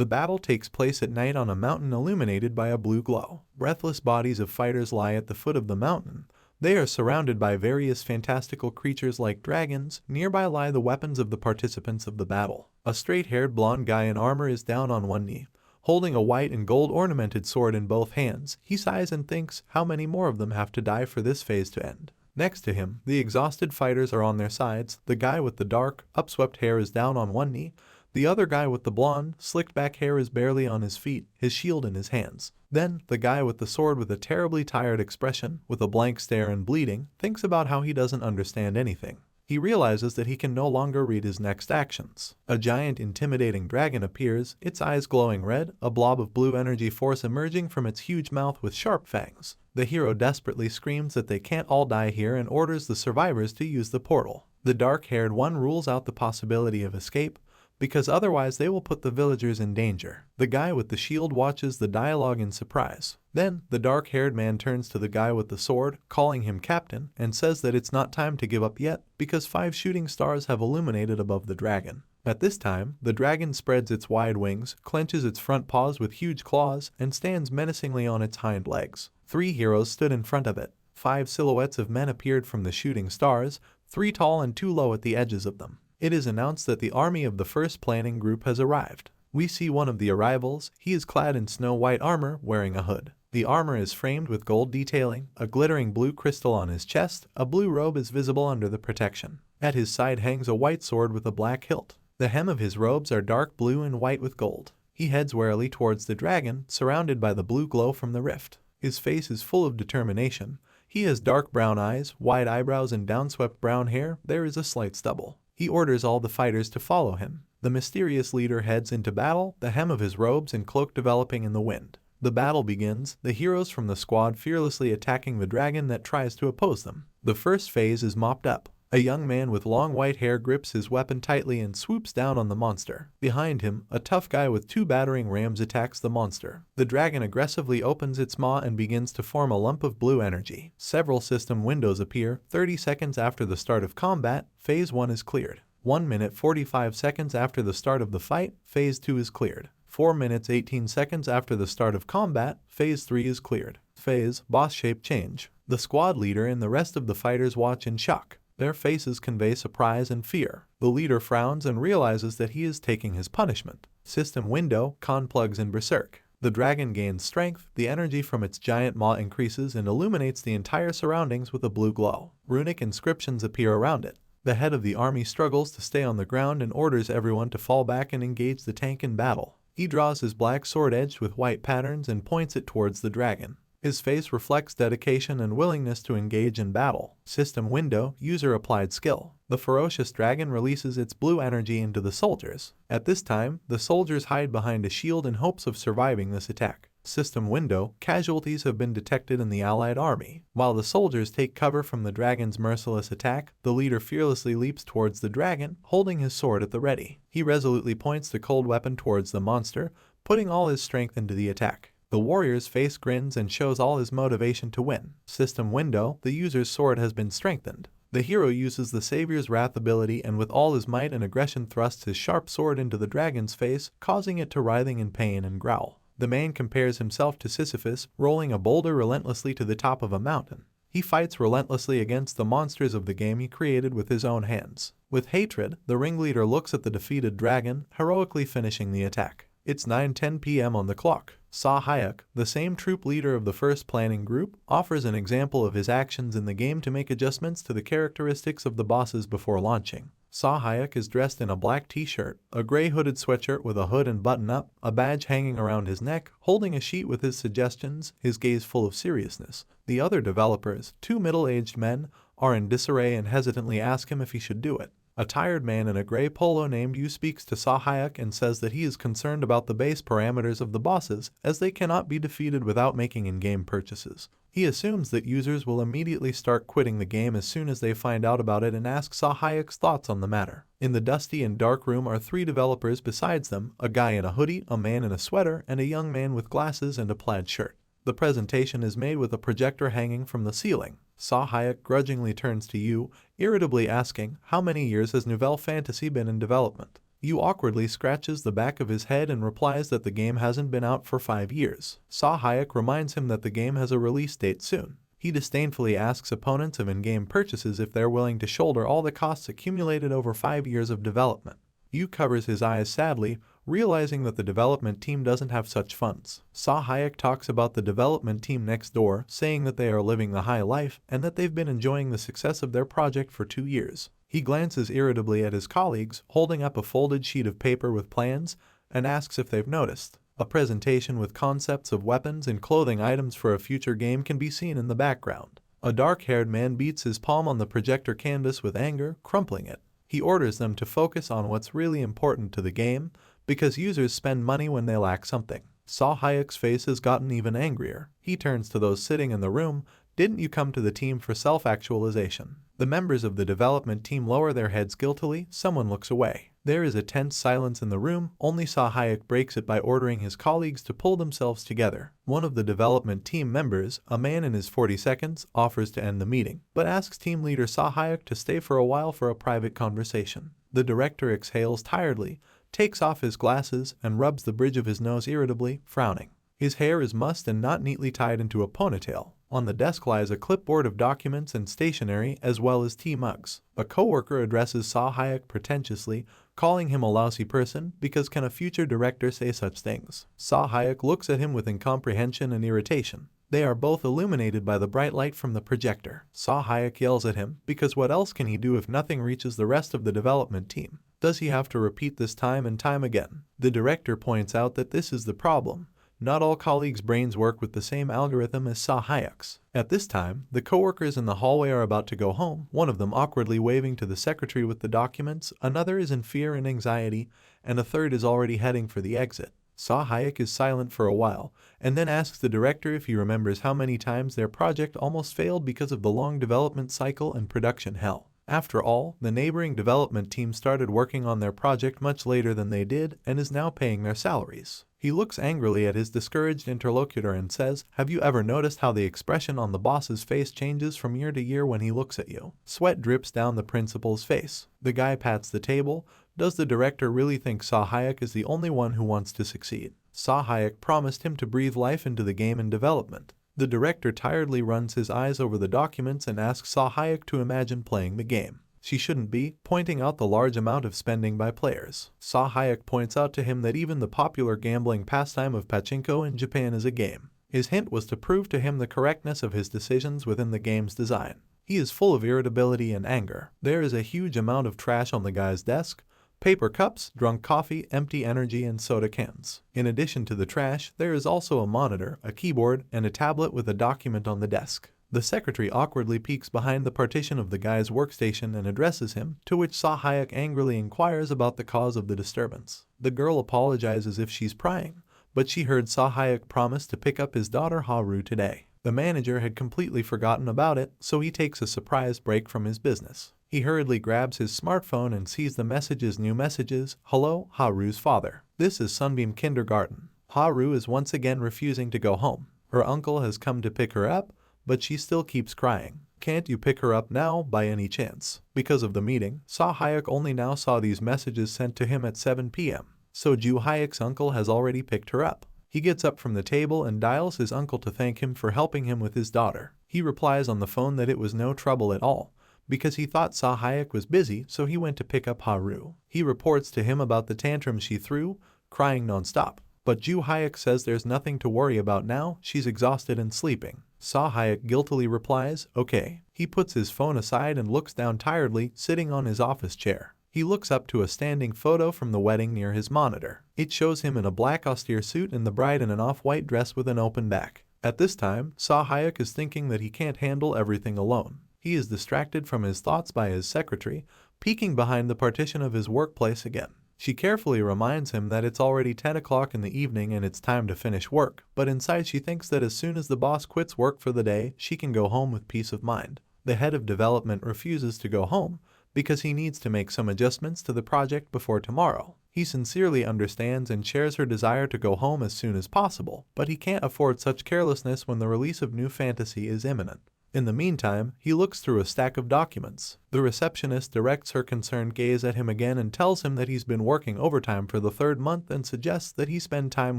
The battle takes place at night on a mountain illuminated by a blue glow. Breathless bodies of fighters lie at the foot of the mountain. They are surrounded by various fantastical creatures like dragons. Nearby lie the weapons of the participants of the battle. A straight-haired blonde guy in armor is down on one knee, holding a white and gold ornamented sword in both hands. He sighs and thinks how many more of them have to die for this phase to end. Next to him, the exhausted fighters are on their sides. The guy with the dark, upswept hair is down on one knee. The other guy with the blonde, slicked back hair is barely on his feet, his shield in his hands. Then, the guy with the sword with a terribly tired expression, with a blank stare and bleeding, thinks about how he doesn't understand anything. He realizes that he can no longer read his next actions. A giant, intimidating dragon appears, its eyes glowing red, a blob of blue energy force emerging from its huge mouth with sharp fangs. The hero desperately screams that they can't all die here and orders the survivors to use the portal. The dark-haired one rules out the possibility of escape, because otherwise they will put the villagers in danger. The guy with the shield watches the dialogue in surprise. Then, the dark-haired man turns to the guy with the sword, calling him captain, and says that it's not time to give up yet, because 5 shooting stars have illuminated above the dragon. At this time, the dragon spreads its wide wings, clenches its front paws with huge claws, and stands menacingly on its hind legs. 3 heroes stood in front of it. 5 silhouettes of men appeared from the shooting stars, 3 tall and 2 low at the edges of them. It is announced that the army of the first planning group has arrived. We see one of the arrivals. He is clad in snow-white armor, wearing a hood. The armor is framed with gold detailing, a glittering blue crystal on his chest. A blue robe is visible under the protection. At his side hangs a white sword with a black hilt. The hem of his robes are dark blue and white with gold. He heads warily towards the dragon, surrounded by the blue glow from the rift. His face is full of determination. He has dark brown eyes, wide eyebrows and downswept brown hair. There is a slight stubble. He orders all the fighters to follow him. The mysterious leader heads into battle, the hem of his robes and cloak developing in the wind. The battle begins, the heroes from the squad fearlessly attacking the dragon that tries to oppose them. The first phase is mopped up. A young man with long white hair grips his weapon tightly and swoops down on the monster. Behind him, a tough guy with 2 battering rams attacks the monster. The dragon aggressively opens its maw and begins to form a lump of blue energy. Several system windows appear. 30 seconds after the start of combat, Phase 1 is cleared. 1 minute 45 seconds after the start of the fight, Phase 2 is cleared. 4 minutes 18 seconds after the start of combat, Phase 3 is cleared. Phase, boss shape change. The squad leader and the rest of the fighters watch in shock. Their faces convey surprise and fear. The leader frowns and realizes that he is taking his punishment. System window, con plugs in berserk. The dragon gains strength, the energy from its giant maw increases and illuminates the entire surroundings with a blue glow. Runic inscriptions appear around it. The head of the army struggles to stay on the ground and orders everyone to fall back and engage the tank in battle. He draws his black sword edged with white patterns and points it towards the dragon. His face reflects dedication and willingness to engage in battle. System window, user applied skill. The ferocious dragon releases its blue energy into the soldiers. At this time, the soldiers hide behind a shield in hopes of surviving this attack. System window, casualties have been detected in the allied army. While the soldiers take cover from the dragon's merciless attack, the leader fearlessly leaps towards the dragon, holding his sword at the ready. He resolutely points the cold weapon towards the monster, putting all his strength into the attack. The warrior's face grins and shows all his motivation to win. System window, the user's sword has been strengthened. The hero uses the Savior's Wrath ability and with all his might and aggression thrusts his sharp sword into the dragon's face, causing it to writhing in pain and growl. The man compares himself to Sisyphus, rolling a boulder relentlessly to the top of a mountain. He fights relentlessly against the monsters of the game he created with his own hands. With hatred, the ringleader looks at the defeated dragon, heroically finishing the attack. It's 9:10 p.m. on the clock. Hayek, the same troop leader of the first planning group, offers an example of his actions in the game to make adjustments to the characteristics of the bosses before launching. Hayek is dressed in a black t-shirt, a gray hooded sweatshirt with a hood and button-up, a badge hanging around his neck, holding a sheet with his suggestions, his gaze full of seriousness. The other developers, 2 middle-aged men, are in disarray and hesitantly ask him if he should do it. A tired man in a gray polo named Yu speaks to Hayek and says that he is concerned about the base parameters of the bosses, as they cannot be defeated without making in-game purchases. He assumes that users will immediately start quitting the game as soon as they find out about it and asks Hayek's thoughts on the matter. In the dusty and dark room are 3 developers besides them, a guy in a hoodie, a man in a sweater, and a young man with glasses and a plaid shirt. The presentation is made with a projector hanging from the ceiling. Hayek grudgingly turns to Yu, irritably asking, "How many years has Nouvelle Fantasy been in development?" Yu awkwardly scratches the back of his head and replies that the game hasn't been out for 5 years. Saw Hayek reminds him that the game has a release date soon. He disdainfully asks opponents of in-game purchases if they're willing to shoulder all the costs accumulated over 5 years of development. Yu covers his eyes sadly, realizing that the development team doesn't have such funds. Saw Hayek talks about the development team next door, saying that they are living the high life and that they've been enjoying the success of their project for 2 years. He glances irritably at his colleagues, holding up a folded sheet of paper with plans, and asks if they've noticed. A presentation with concepts of weapons and clothing items for a future game can be seen in the background. A dark-haired man beats his palm on the projector canvas with anger, crumpling it. He orders them to focus on what's really important to the game, because users spend money when they lack something. Saw Hayek's face has gotten even angrier. He turns to those sitting in the room. Didn't you come to the team for self-actualization? The members of the development team lower their heads guiltily. Someone looks away. There is a tense silence in the room. Only Saw Hayek breaks it by ordering his colleagues to pull themselves together. One of the development team members, a man in his 40s, offers to end the meeting, but asks team leader Saw Hayek to stay for a while for a private conversation. The director exhales tiredly, takes off his glasses, and rubs the bridge of his nose irritably, frowning. His hair is mussed and not neatly tied into a ponytail. On the desk lies a clipboard of documents and stationery as well as tea mugs. A coworker addresses Saw Hayek pretentiously, calling him a lousy person because can a future director say such things? Saw Hayek looks at him with incomprehension and irritation. They are both illuminated by the bright light from the projector. Saw Hayek yells at him because what else can he do if nothing reaches the rest of the development team? Does he have to repeat this time and time again? The director points out that this is the problem. Not all colleagues' brains work with the same algorithm as Saw Hayek's. At this time, the coworkers in the hallway are about to go home, one of them awkwardly waving to the secretary with the documents, another is in fear and anxiety, and a third is already heading for the exit. Saw Hayek is silent for a while, and then asks the director if he remembers how many times their project almost failed because of the long development cycle and production hell. After all, the neighboring development team started working on their project much later than they did and is now paying their salaries. He looks angrily at his discouraged interlocutor and says, "Have you ever noticed how the expression on the boss's face changes from year to year when he looks at you?" Sweat drips down the principal's face. The guy pats the table. Does the director really think Saw Hayek is the only one who wants to succeed? Saw Hayek promised him to breathe life into the game and development. The director tiredly runs his eyes over the documents and asks Saw Hayek to imagine playing the game. She shouldn't be, pointing out the large amount of spending by players. Saw Hayek points out to him that even the popular gambling pastime of pachinko in Japan is a game. His hint was to prove to him the correctness of his decisions within the game's design. He is full of irritability and anger. There is a huge amount of trash on the guy's desk. Paper cups, drunk coffee, empty energy, and soda cans. In addition to the trash, there is also a monitor, a keyboard, and a tablet with a document on the desk. The secretary awkwardly peeks behind the partition of the guy's workstation and addresses him, to which Saw Hayek angrily inquires about the cause of the disturbance. The girl apologizes as if she's prying, but she heard Saw Hayek promise to pick up his daughter Haru today. The manager had completely forgotten about it, so he takes a surprise break from his business. He hurriedly grabs his smartphone and sees the messages. New messages. Hello, Haru's father. This is Sunbeam Kindergarten. Haru is once again refusing to go home. Her uncle has come to pick her up, but she still keeps crying. Can't you pick her up now, by any chance? Because of the meeting, Saw Hayek only now saw these messages sent to him at 7 p.m. So Ju Hayek's uncle has already picked her up. He gets up from the table and dials his uncle to thank him for helping him with his daughter. He replies on the phone that it was no trouble at all, because he thought Saw Hayek was busy, so he went to pick up Haru. He reports to him about the tantrum she threw, crying non-stop. But Ju Hayek says there's nothing to worry about now, she's exhausted and sleeping. Saw Hayek guiltily replies, "Okay." He puts his phone aside and looks down tiredly, sitting on his office chair. He looks up to a standing photo from the wedding near his monitor. It shows him in a black austere suit and the bride in an off-white dress with an open back. At this time, Saw Hayek is thinking that he can't handle everything alone. He is distracted from his thoughts by his secretary, peeking behind the partition of his workplace again. She carefully reminds him that it's already 10 o'clock in the evening and it's time to finish work, but inside she thinks that as soon as the boss quits work for the day, she can go home with peace of mind. The head of development refuses to go home because he needs to make some adjustments to the project before tomorrow. He sincerely understands and shares her desire to go home as soon as possible, but he can't afford such carelessness when the release of New Fantasy is imminent. In the meantime, he looks through a stack of documents. The receptionist directs her concerned gaze at him again and tells him that he's been working overtime for the third month and suggests that he spend time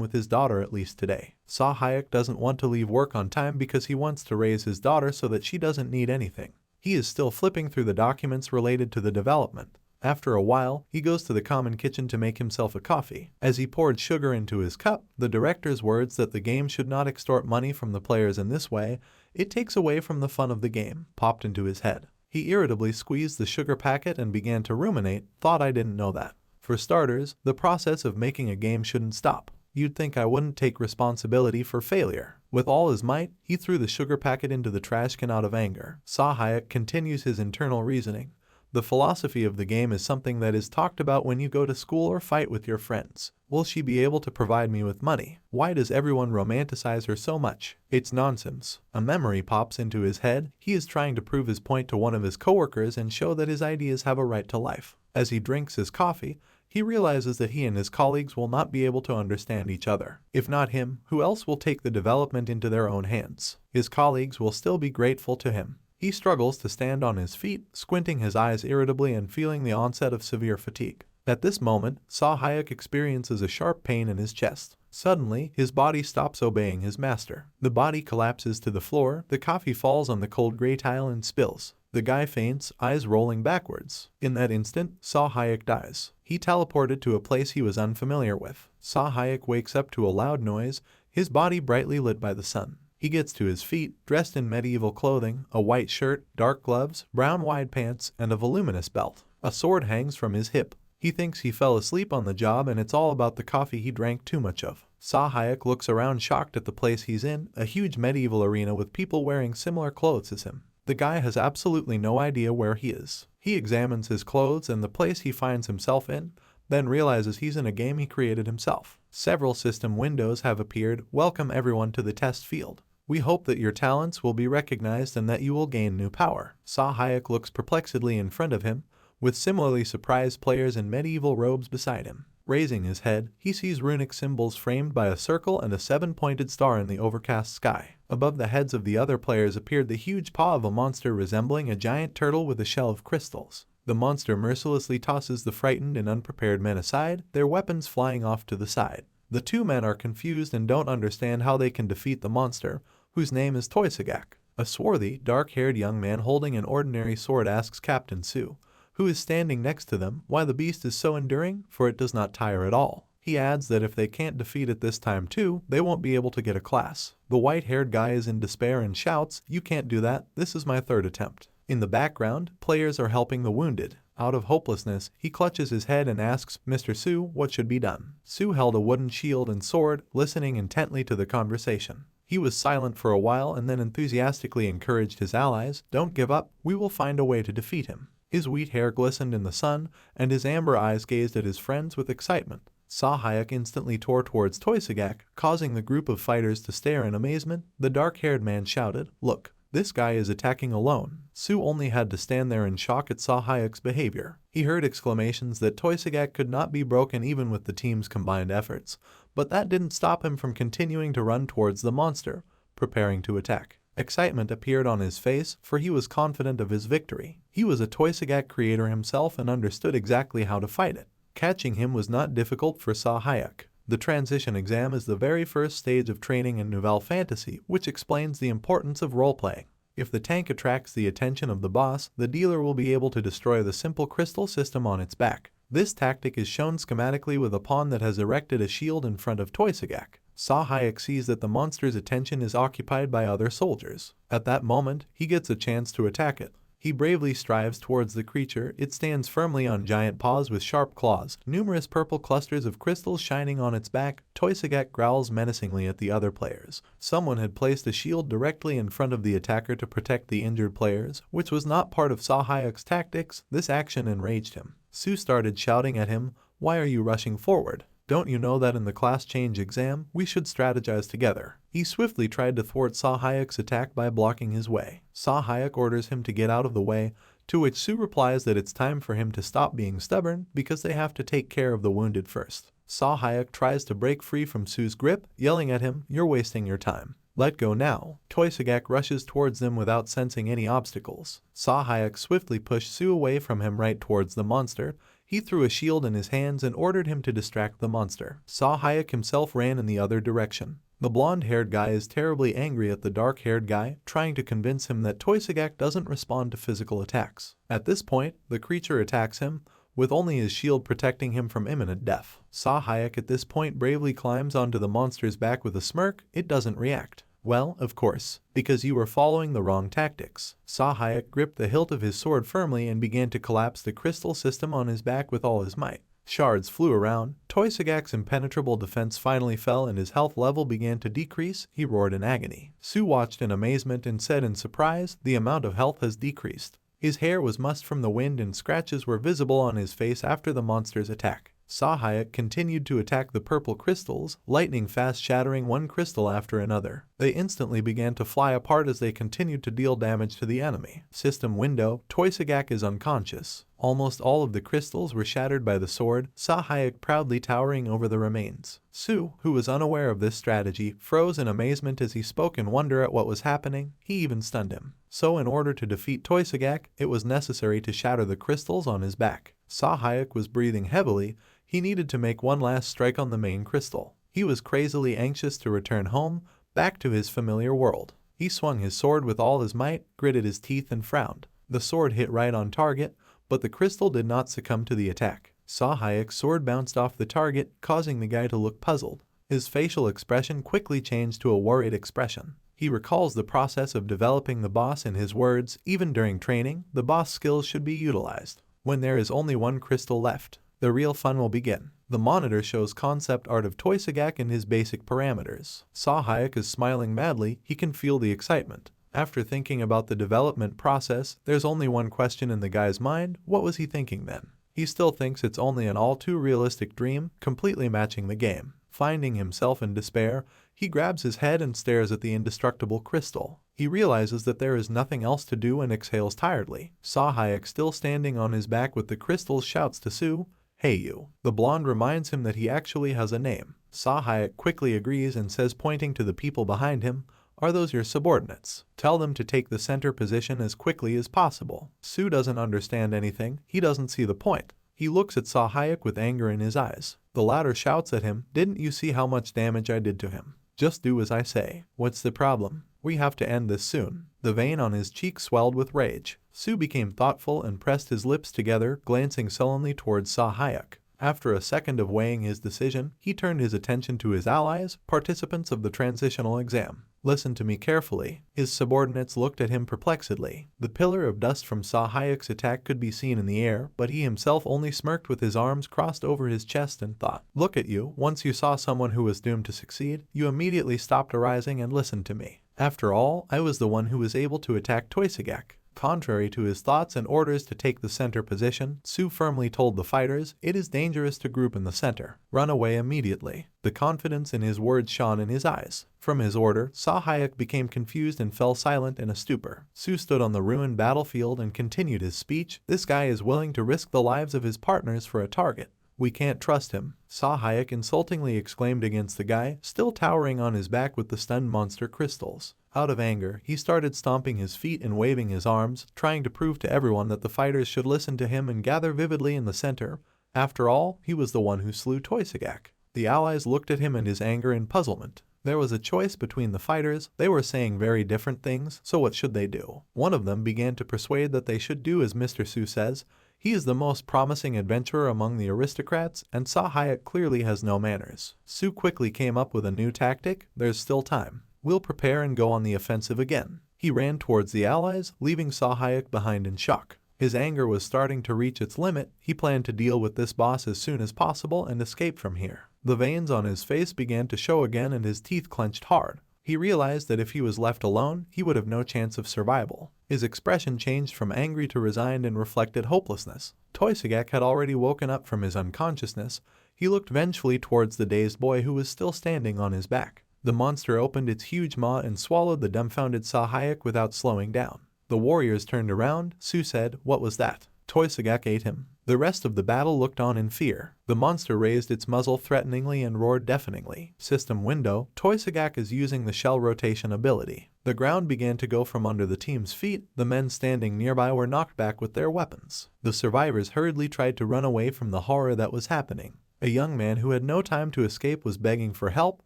with his daughter at least today. Seo Hyuk doesn't want to leave work on time because he wants to raise his daughter so that she doesn't need anything. He is still flipping through the documents related to the development. After a while, he goes to the common kitchen to make himself a coffee. As he poured sugar into his cup, the director's words that the game should not extort money from the players in this way, it takes away from the fun of the game, popped into his head. He irritably squeezed the sugar packet and began to ruminate, thought I didn't know that. For starters, the process of making a game shouldn't stop. You'd think I wouldn't take responsibility for failure. With all his might, he threw the sugar packet into the trash can out of anger. Seo Hyuk continues his internal reasoning. The philosophy of the game is something that is talked about when you go to school or fight with your friends. Will she be able to provide me with money? Why does everyone romanticize her so much? It's nonsense. A memory pops into his head. He is trying to prove his point to one of his coworkers and show that his ideas have a right to life. As he drinks his coffee, he realizes that he and his colleagues will not be able to understand each other. If not him, who else will take the development into their own hands? His colleagues will still be grateful to him. He struggles to stand on his feet, squinting his eyes irritably and feeling the onset of severe fatigue. At this moment, Seo Hyuk experiences a sharp pain in his chest. Suddenly, his body stops obeying his master. The body collapses to the floor, the coffee falls on the cold gray tile and spills. The guy faints, eyes rolling backwards. In that instant, Seo Hyuk dies. He teleported to a place he was unfamiliar with. Seo Hyuk wakes up to a loud noise, his body brightly lit by the sun. He gets to his feet, dressed in medieval clothing, a white shirt, dark gloves, brown wide pants, and a voluminous belt. A sword hangs from his hip. He thinks he fell asleep on the job and it's all about the coffee he drank too much of. Seo Hyuk looks around shocked at the place he's in, a huge medieval arena with people wearing similar clothes as him. The guy has absolutely no idea where he is. He examines his clothes and the place he finds himself in, then realizes he's in a game he created himself. Several system windows have appeared. Welcome everyone to the test field. We hope that your talents will be recognized and that you will gain new power. Seo Hyuk looks perplexedly in front of him, with similarly surprised players in medieval robes beside him. Raising his head, he sees runic symbols framed by a circle and a 7-pointed star in the overcast sky. Above the heads of the other players appeared the huge paw of a monster resembling a giant turtle with a shell of crystals. The monster mercilessly tosses the frightened and unprepared men aside, their weapons flying off to the side. The two men are confused and don't understand how they can defeat the monster, whose name is Toysagak. A swarthy, dark-haired young man holding an ordinary sword asks Captain Sue, who is standing next to them, why the beast is so enduring, for it does not tire at all. He adds that if they can't defeat it this time too, they won't be able to get a class. The white-haired guy is in despair and shouts, "You can't do that, this is my third attempt." In the background, players are helping the wounded. Out of hopelessness, he clutches his head and asks, "Mr. Sue, what should be done?" Sue held a wooden shield and sword, listening intently to the conversation. He was silent for a while and then enthusiastically encouraged his allies, "Don't give up, we will find a way to defeat him." His wheat hair glistened in the sun, and his amber eyes gazed at his friends with excitement. Seo Hyuk instantly tore towards Toysagak, causing the group of fighters to stare in amazement. The dark-haired man shouted, "Look, this guy is attacking alone." Sue only had to stand there in shock at Seo Hyuk's behavior. He heard exclamations that Toysagak could not be broken even with the team's combined efforts, but that didn't stop him from continuing to run towards the monster, preparing to attack. Excitement appeared on his face, for he was confident of his victory. He was a Toysagak creator himself and understood exactly how to fight it. Catching him was not difficult for Seo Hyuk. The transition exam is the very first stage of training in Nouvelle Fantasy, which explains the importance of role-playing. If the tank attracts the attention of the boss, the dealer will be able to destroy the simple crystal system on its back. This tactic is shown schematically with a pawn that has erected a shield in front of Toysagak. Seo Hyuk sees that the monster's attention is occupied by other soldiers. At that moment, he gets a chance to attack it. He bravely strives towards the creature. It stands firmly on giant paws with sharp claws, numerous purple clusters of crystals shining on its back. Toysagak growls menacingly at the other players. Someone had placed a shield directly in front of the attacker to protect the injured players, which was not part of Seo Hyuk's tactics. This action enraged him. Sue started shouting at him, "Why are you rushing forward? Don't you know that in the class change exam, we should strategize together?" He swiftly tried to thwart Seo Hyuk's attack by blocking his way. Seo Hyuk orders him to get out of the way, to which Sue replies that it's time for him to stop being stubborn because they have to take care of the wounded first. Seo Hyuk tries to break free from Sue's grip, yelling at him, "You're wasting your time." Let go now. Toysagak rushes towards them without sensing any obstacles. Sahayek swiftly pushed Su away from him right towards the monster. He threw a shield in his hands and ordered him to distract the monster. Sahayek himself ran in the other direction. The blonde-haired guy is terribly angry at the dark-haired guy, trying to convince him that Toysagak doesn't respond to physical attacks. At this point, the creature attacks him, with only his shield protecting him from imminent death. Sahayek at this point bravely climbs onto the monster's back with a smirk. It doesn't react. Well, of course, because you were following the wrong tactics. Sahayek gripped the hilt of his sword firmly and began to collapse the crystal system on his back with all his might. Shards flew around. Toysagak's impenetrable defense finally fell and his health level began to decrease. He roared in agony. Su watched in amazement and said in surprise, "The amount of health has decreased." His hair was mussed from the wind and scratches were visible on his face after the monster's attack. Sahayek continued to attack the purple crystals, lightning fast shattering one crystal after another. They instantly began to fly apart as they continued to deal damage to the enemy. System window, Toysagak is unconscious. Almost all of the crystals were shattered by the sword, Sahayek proudly towering over the remains. Su, who was unaware of this strategy, froze in amazement as he spoke in wonder at what was happening. He even stunned him. So in order to defeat Toysagak, it was necessary to shatter the crystals on his back. Sahayek was breathing heavily. He needed to make one last strike on the main crystal. He was crazily anxious to return home, back to his familiar world. He swung his sword with all his might, gritted his teeth and frowned. The sword hit right on target, but the crystal did not succumb to the attack. Sahayek's sword bounced off the target, causing the guy to look puzzled. His facial expression quickly changed to a worried expression. He recalls the process of developing the boss in his words, even during training, the boss skills should be utilized. When there is only one crystal left, the real fun will begin. The monitor shows concept art of Toysagak and his basic parameters. Sahayek is smiling madly. He can feel the excitement. After thinking about the development process, there's only one question in the guy's mind. What was he thinking then? He still thinks it's only an all too realistic dream, completely matching the game. Finding himself in despair, he grabs his head and stares at the indestructible crystal. He realizes that there is nothing else to do and exhales tiredly. Sahayek, still standing on his back with the crystals, shouts to Su, "Hey you." The blonde reminds him that he actually has a name. Sahayek quickly agrees and says, pointing to the people behind him, "Are those your subordinates? Tell them to take the center position as quickly as possible." Su doesn't understand anything. He doesn't see the point. He looks at Sahayek with anger in his eyes. The latter shouts at him, "Didn't you see how much damage I did to him? Just do as I say." "What's the problem? We have to end this soon." The vein on his cheek swelled with rage. Su became thoughtful and pressed his lips together, glancing sullenly towards Sahayek. After a second of weighing his decision, he turned his attention to his allies, participants of the transitional exam. "Listen to me carefully." His subordinates looked at him perplexedly. The pillar of dust from Sahayek's attack could be seen in the air, but he himself only smirked with his arms crossed over his chest and thought. "Look at you. Once you saw someone who was doomed to succeed, you immediately stopped arising and listened to me. After all, I was the one who was able to attack Toysagak." Contrary to his thoughts and orders to take the center position, Su firmly told the fighters, "It is dangerous to group in the center. Run away immediately." The confidence in his words shone in his eyes. From his order, Sahayek became confused and fell silent in a stupor. Su stood on the ruined battlefield and continued his speech. "This guy is willing to risk the lives of his partners for a target. We can't trust him." Sahayek insultingly exclaimed against the guy, still towering on his back with the stunned monster crystals. Out of anger, he started stomping his feet and waving his arms, trying to prove to everyone that the fighters should listen to him and gather vividly in the center. After all, he was the one who slew Toysagak. The allies looked at him and his anger in puzzlement. There was a choice between the fighters. They were saying very different things, so what should they do? One of them began to persuade that they should do as Mr. Su says. He is the most promising adventurer among the aristocrats, and Sahayek clearly has no manners. Su quickly came up with a new tactic. "There's still time. We'll prepare and go on the offensive again." He ran towards the allies, leaving Sahayek behind in shock. His anger was starting to reach its limit. He planned to deal with this boss as soon as possible and escape from here. The veins on his face began to show again and his teeth clenched hard. He realized that if he was left alone, he would have no chance of survival. His expression changed from angry to resigned and reflected hopelessness. Toysagak had already woken up from his unconsciousness. He looked vengefully towards the dazed boy who was still standing on his back. The monster opened its huge maw and swallowed the dumbfounded Sahayek without slowing down. The warriors turned around. Su said, "What was that?" Toysagak ate him. The rest of the battle looked on in fear. The monster raised its muzzle threateningly and roared deafeningly. System window, Toysagak is using the shell rotation ability. The ground began to go from under the team's feet. The men standing nearby were knocked back with their weapons. The survivors hurriedly tried to run away from the horror that was happening. A young man who had no time to escape was begging for help.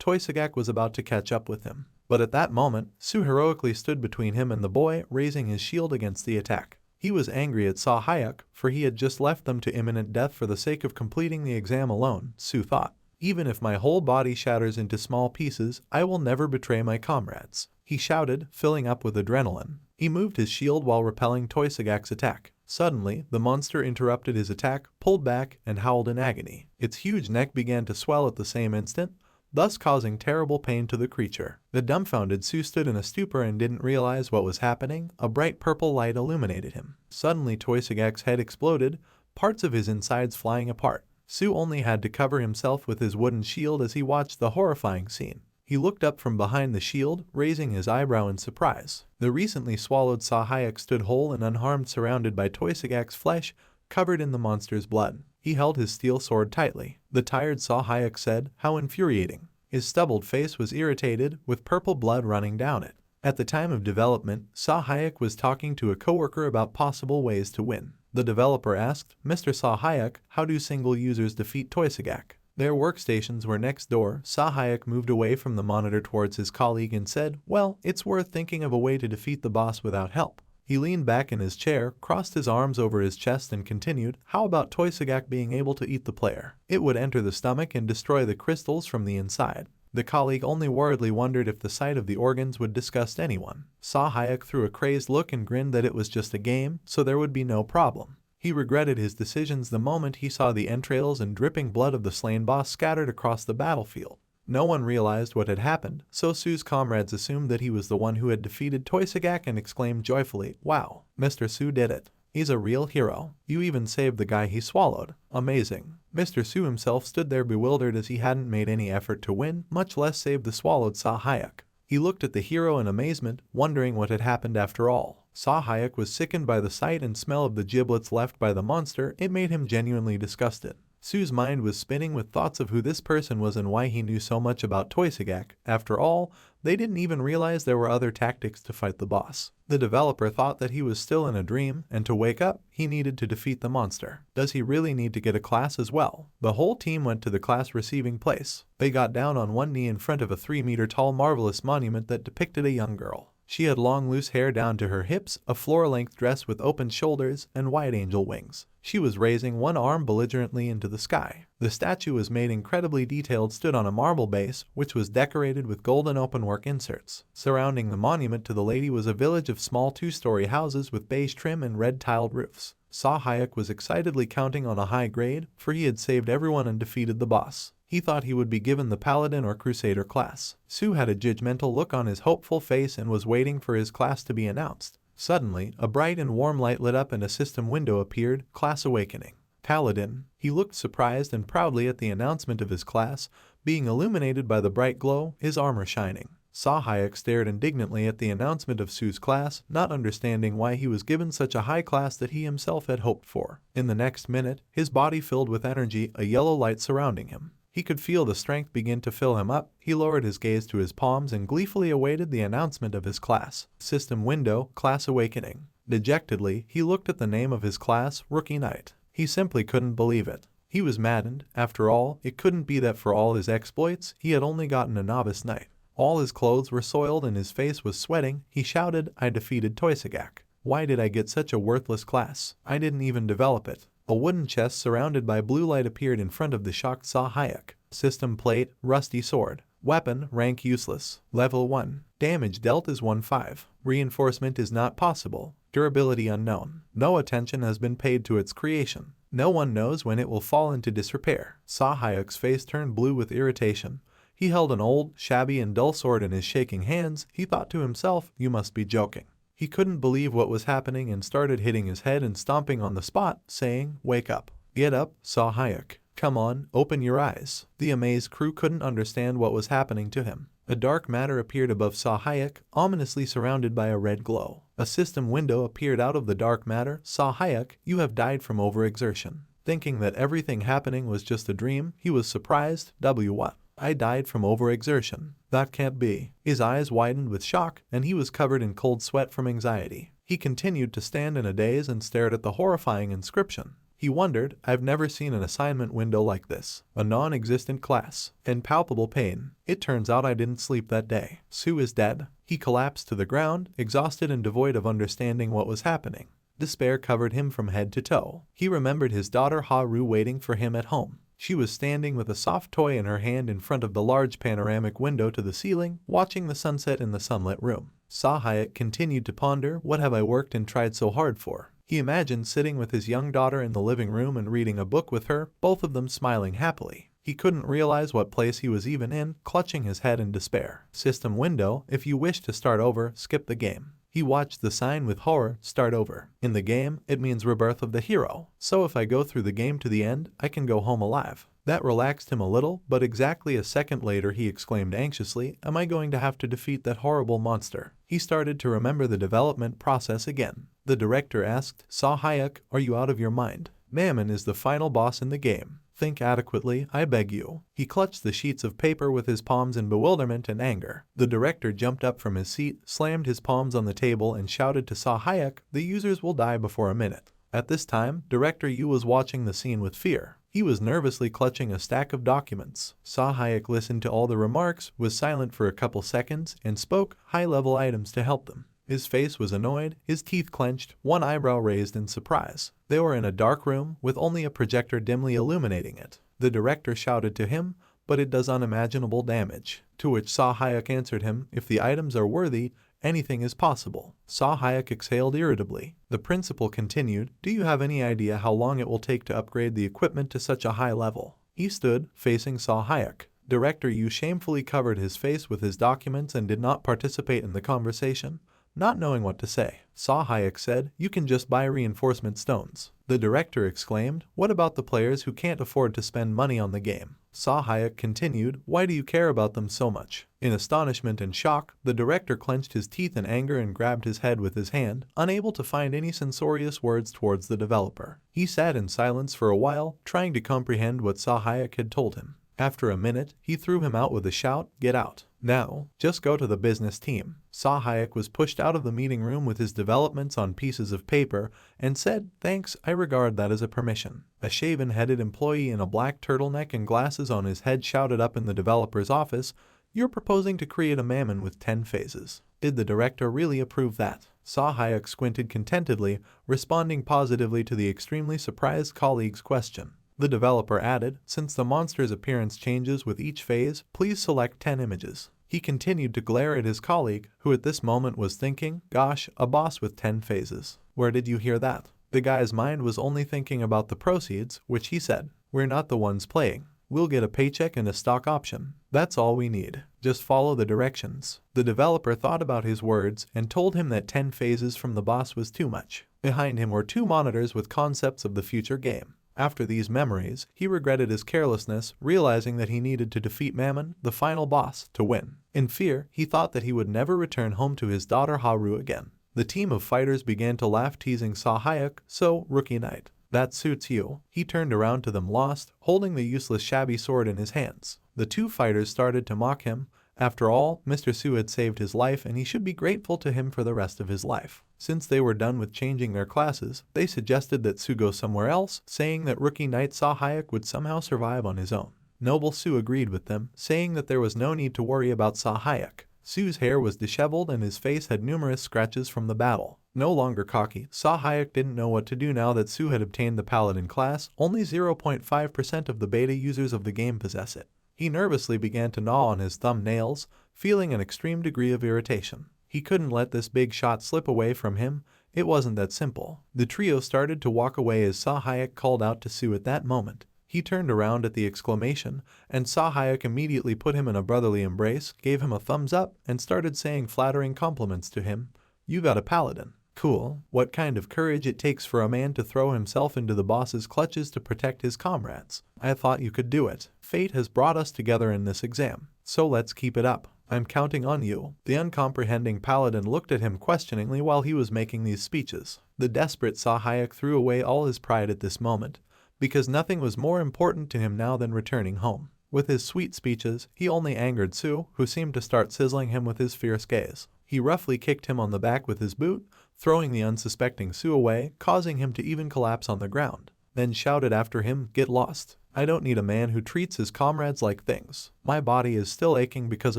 Toysagak was about to catch up with him. But at that moment, Su heroically stood between him and the boy, raising his shield against the attack. He was angry at Sahayuk, for he had just left them to imminent death for the sake of completing the exam alone, Su thought. Even if my whole body shatters into small pieces, I will never betray my comrades, he shouted, filling up with adrenaline. He moved his shield while repelling Toysagak's attack. Suddenly, the monster interrupted his attack, pulled back, and howled in agony. Its huge neck began to swell at the same instant, thus causing terrible pain to the creature. The dumbfounded Su stood in a stupor and didn't realize what was happening. A bright purple light illuminated him. Suddenly Toysagak's head exploded, parts of his insides flying apart. Su only had to cover himself with his wooden shield as he watched the horrifying scene. He looked up from behind the shield, raising his eyebrow in surprise. The recently swallowed Sahayuk stood whole and unharmed, surrounded by Toysagak's flesh, covered in the monster's blood. He held his steel sword tightly. The tired Sahayuk said, "How infuriating." His stubbled face was irritated, with purple blood running down it. At the time of development, Sahayuk was talking to a coworker about possible ways to win. The developer asked, "Mr. Sahayuk, how do single users defeat Toysagak?" Their workstations were next door. Sahayuk moved away from the monitor towards his colleague and said, "Well, it's worth thinking of a way to defeat the boss without help." He leaned back in his chair, crossed his arms over his chest and continued, "How about Toysagak being able to eat the player? It would enter the stomach and destroy the crystals from the inside." The colleague only worriedly wondered if the sight of the organs would disgust anyone. Sahayuk threw a crazed look and grinned that it was just a game, so there would be no problem. He regretted his decisions the moment he saw the entrails and dripping blood of the slain boss scattered across the battlefield. No one realized what had happened, so Su's comrades assumed that he was the one who had defeated Toysagak and exclaimed joyfully, "Wow, Mr. Su did it. He's a real hero. You even saved the guy he swallowed. Amazing." Mr. Su himself stood there bewildered as he hadn't made any effort to win, much less save the swallowed Sahayuk. He looked at the hero in amazement, wondering what had happened after all. Sahayuk was sickened by the sight and smell of the giblets left by the monster. It made him genuinely disgusted. Su's mind was spinning with thoughts of who this person was and why he knew so much about Toysagak. After all, they didn't even realize there were other tactics to fight the boss. The developer thought that he was still in a dream, and to wake up, he needed to defeat the monster. Does he really need to get a class as well? The whole team went to the class receiving place. They got down on one knee in front of a 3-meter-tall marvelous monument that depicted a young girl. She had long loose hair down to her hips, a floor-length dress with open shoulders, and wide angel wings. She was raising one arm belligerently into the sky. The statue was made incredibly detailed, stood on a marble base, which was decorated with golden openwork inserts. Surrounding the monument to the lady was a village of small 2-story houses with beige trim and red-tiled roofs. Sahayuk was excitedly counting on a high grade, for he had saved everyone and defeated the boss. He thought he would be given the Paladin or Crusader class. Su had a judgmental look on his hopeful face and was waiting for his class to be announced. Suddenly, a bright and warm light lit up and a system window appeared, Class Awakening. Paladin. He looked surprised and proudly at the announcement of his class, being illuminated by the bright glow, his armor shining. Sahayuk stared indignantly at the announcement of Su's class, not understanding why he was given such a high class that he himself had hoped for. In the next minute, his body filled with energy, a yellow light surrounding him. He could feel the strength begin to fill him up. He lowered his gaze to his palms and gleefully awaited the announcement of his class. System window, Class Awakening. Dejectedly, he looked at the name of his class, Rookie Knight. He simply couldn't believe it. He was maddened. After all, it couldn't be that for all his exploits, he had only gotten a novice knight. All his clothes were soiled and his face was sweating. He shouted, "I defeated Toysagak. Why did I get such a worthless class? I didn't even develop it." A wooden chest surrounded by blue light appeared in front of the shocked Sahayuk. System plate, rusty sword. Weapon, rank useless. Level 1. Damage dealt is 1/5. Reinforcement is not possible. Durability unknown. No attention has been paid to its creation. No one knows when it will fall into disrepair. Sahayuk's face turned blue with irritation. He held an old, shabby and dull sword in his shaking hands. He thought to himself, "You must be joking." He couldn't believe what was happening and started hitting his head and stomping on the spot, saying, "Wake up. Get up, Sahayuk. Come on, open your eyes. The amazed crew couldn't understand what was happening to him. A dark matter appeared above Sahayek, ominously surrounded by a red glow. A system window appeared out of the dark matter. Sahayek, you have died from overexertion. Thinking that everything happening was just a dream, he was surprised. What? I died from overexertion. That can't be. His eyes widened with shock, and he was covered in cold sweat from anxiety. He continued to stand in a daze and stared at the horrifying inscription. He wondered, I've never seen an assignment window like this. A non-existent class. In palpable pain. It turns out I didn't sleep that day. Sue is dead. He collapsed to the ground, exhausted and devoid of understanding what was happening. Despair covered him from head to toe. He remembered his daughter Haru waiting for him at home. She was standing with a soft toy in her hand in front of the large panoramic window to the ceiling, watching the sunset in the sunlit room. Sahayek continued to ponder, what have I worked and tried so hard for? He imagined sitting with his young daughter in the living room and reading a book with her, both of them smiling happily. He couldn't realize what place he was even in, clutching his head in despair. System window, if you wish to start over, skip the game. He watched the sign with horror, start over. In the game, it means rebirth of the hero. So if I go through the game to the end, I can go home alive. That relaxed him a little, but exactly a second later he exclaimed anxiously, am I going to have to defeat that horrible monster? He started to remember the development process again. The director asked, Sahayek, are you out of your mind? Mammon is the final boss in the game. Think adequately, I beg you. He clutched the sheets of paper with his palms in bewilderment and anger. The director jumped up from his seat, slammed his palms on the table and shouted to Sahayek, the users will die before a minute. At this time, Director Yu was watching the scene with fear. He was nervously clutching a stack of documents. Sahayek listened to all the remarks, was silent for a couple seconds, and spoke high-level items to help them. His face was annoyed, his teeth clenched, one eyebrow raised in surprise. They were in a dark room, with only a projector dimly illuminating it. The director shouted to him, but it does unimaginable damage. To which Sahayek answered him, if the items are worthy, anything is possible. Sahayek exhaled irritably. The principal continued, do you have any idea how long it will take to upgrade the equipment to such a high level? He stood, facing Sahayek. Director Yu shamefully covered his face with his documents and did not participate in the conversation. Not knowing what to say, Sahayek said, you can just buy reinforcement stones. The director exclaimed, what about the players who can't afford to spend money on the game? Sahayek continued, why do you care about them so much? In astonishment and shock, the director clenched his teeth in anger and grabbed his head with his hand, unable to find any censorious words towards the developer. He sat in silence for a while, trying to comprehend what Sahayek had told him. After a minute, he threw him out with a shout, get out. Now, just go to the business team. Sahayek was pushed out of the meeting room with his developments on pieces of paper and said, thanks, I regard that as a permission. A shaven-headed employee in a black turtleneck and glasses on his head shouted up in the developer's office, you're proposing to create a mammon with 10 phases. Did the director really approve that? Sahayek squinted contentedly, responding positively to the extremely surprised colleague's question. The developer added, since the monster's appearance changes with each phase, please select 10 images. He continued to glare at his colleague, who at this moment was thinking, gosh, a boss with 10 phases. Where did you hear that? The guy's mind was only thinking about the proceeds, which he said, we're not the ones playing. We'll get a paycheck and a stock option. That's all we need. Just follow the directions. The developer thought about his words and told him that 10 phases from the boss was too much. Behind him were 2 monitors with concepts of the future game. After these memories, he regretted his carelessness, realizing that he needed to defeat Mammon, the final boss, to win. In fear, he thought that he would never return home to his daughter Haru again. The team of fighters began to laugh, teasing Sahayek, so, Rookie Knight, that suits you. He turned around to them lost, holding the useless shabby sword in his hands. The 2 fighters started to mock him. After all, Mr. Su had saved his life and he should be grateful to him for the rest of his life. Since they were done with changing their classes, they suggested that Su go somewhere else, saying that Rookie Knight Sahayek would somehow survive on his own. Noble Su agreed with them, saying that there was no need to worry about Sahayek. Su's hair was disheveled and his face had numerous scratches from the battle. No longer cocky, Sahayek didn't know what to do now that Su had obtained the Paladin class. Only 0.5% of the beta users of the game possess it. He nervously began to gnaw on his thumbnails, feeling an extreme degree of irritation. He couldn't let this big shot slip away from him. It wasn't that simple. The trio started to walk away as Sahayek called out to Su at that moment. He turned around at the exclamation, and Sahayek immediately put him in a brotherly embrace, gave him a thumbs up, and started saying flattering compliments to him. You got a paladin. Cool. What kind of courage it takes for a man to throw himself into the boss's clutches to protect his comrades. I thought you could do it. Fate has brought us together in this exam, so let's keep it up. I'm counting on you. The uncomprehending paladin looked at him questioningly while he was making these speeches. The desperate Sahayek threw away all his pride at this moment, because nothing was more important to him now than returning home. With his sweet speeches, he only angered Sue, who seemed to start sizzling him with his fierce gaze. He roughly kicked him on the back with his boot, throwing the unsuspecting Sue away, causing him to even collapse on the ground. Then shouted after him, "Get lost. I don't need a man who treats his comrades like things. My body is still aching because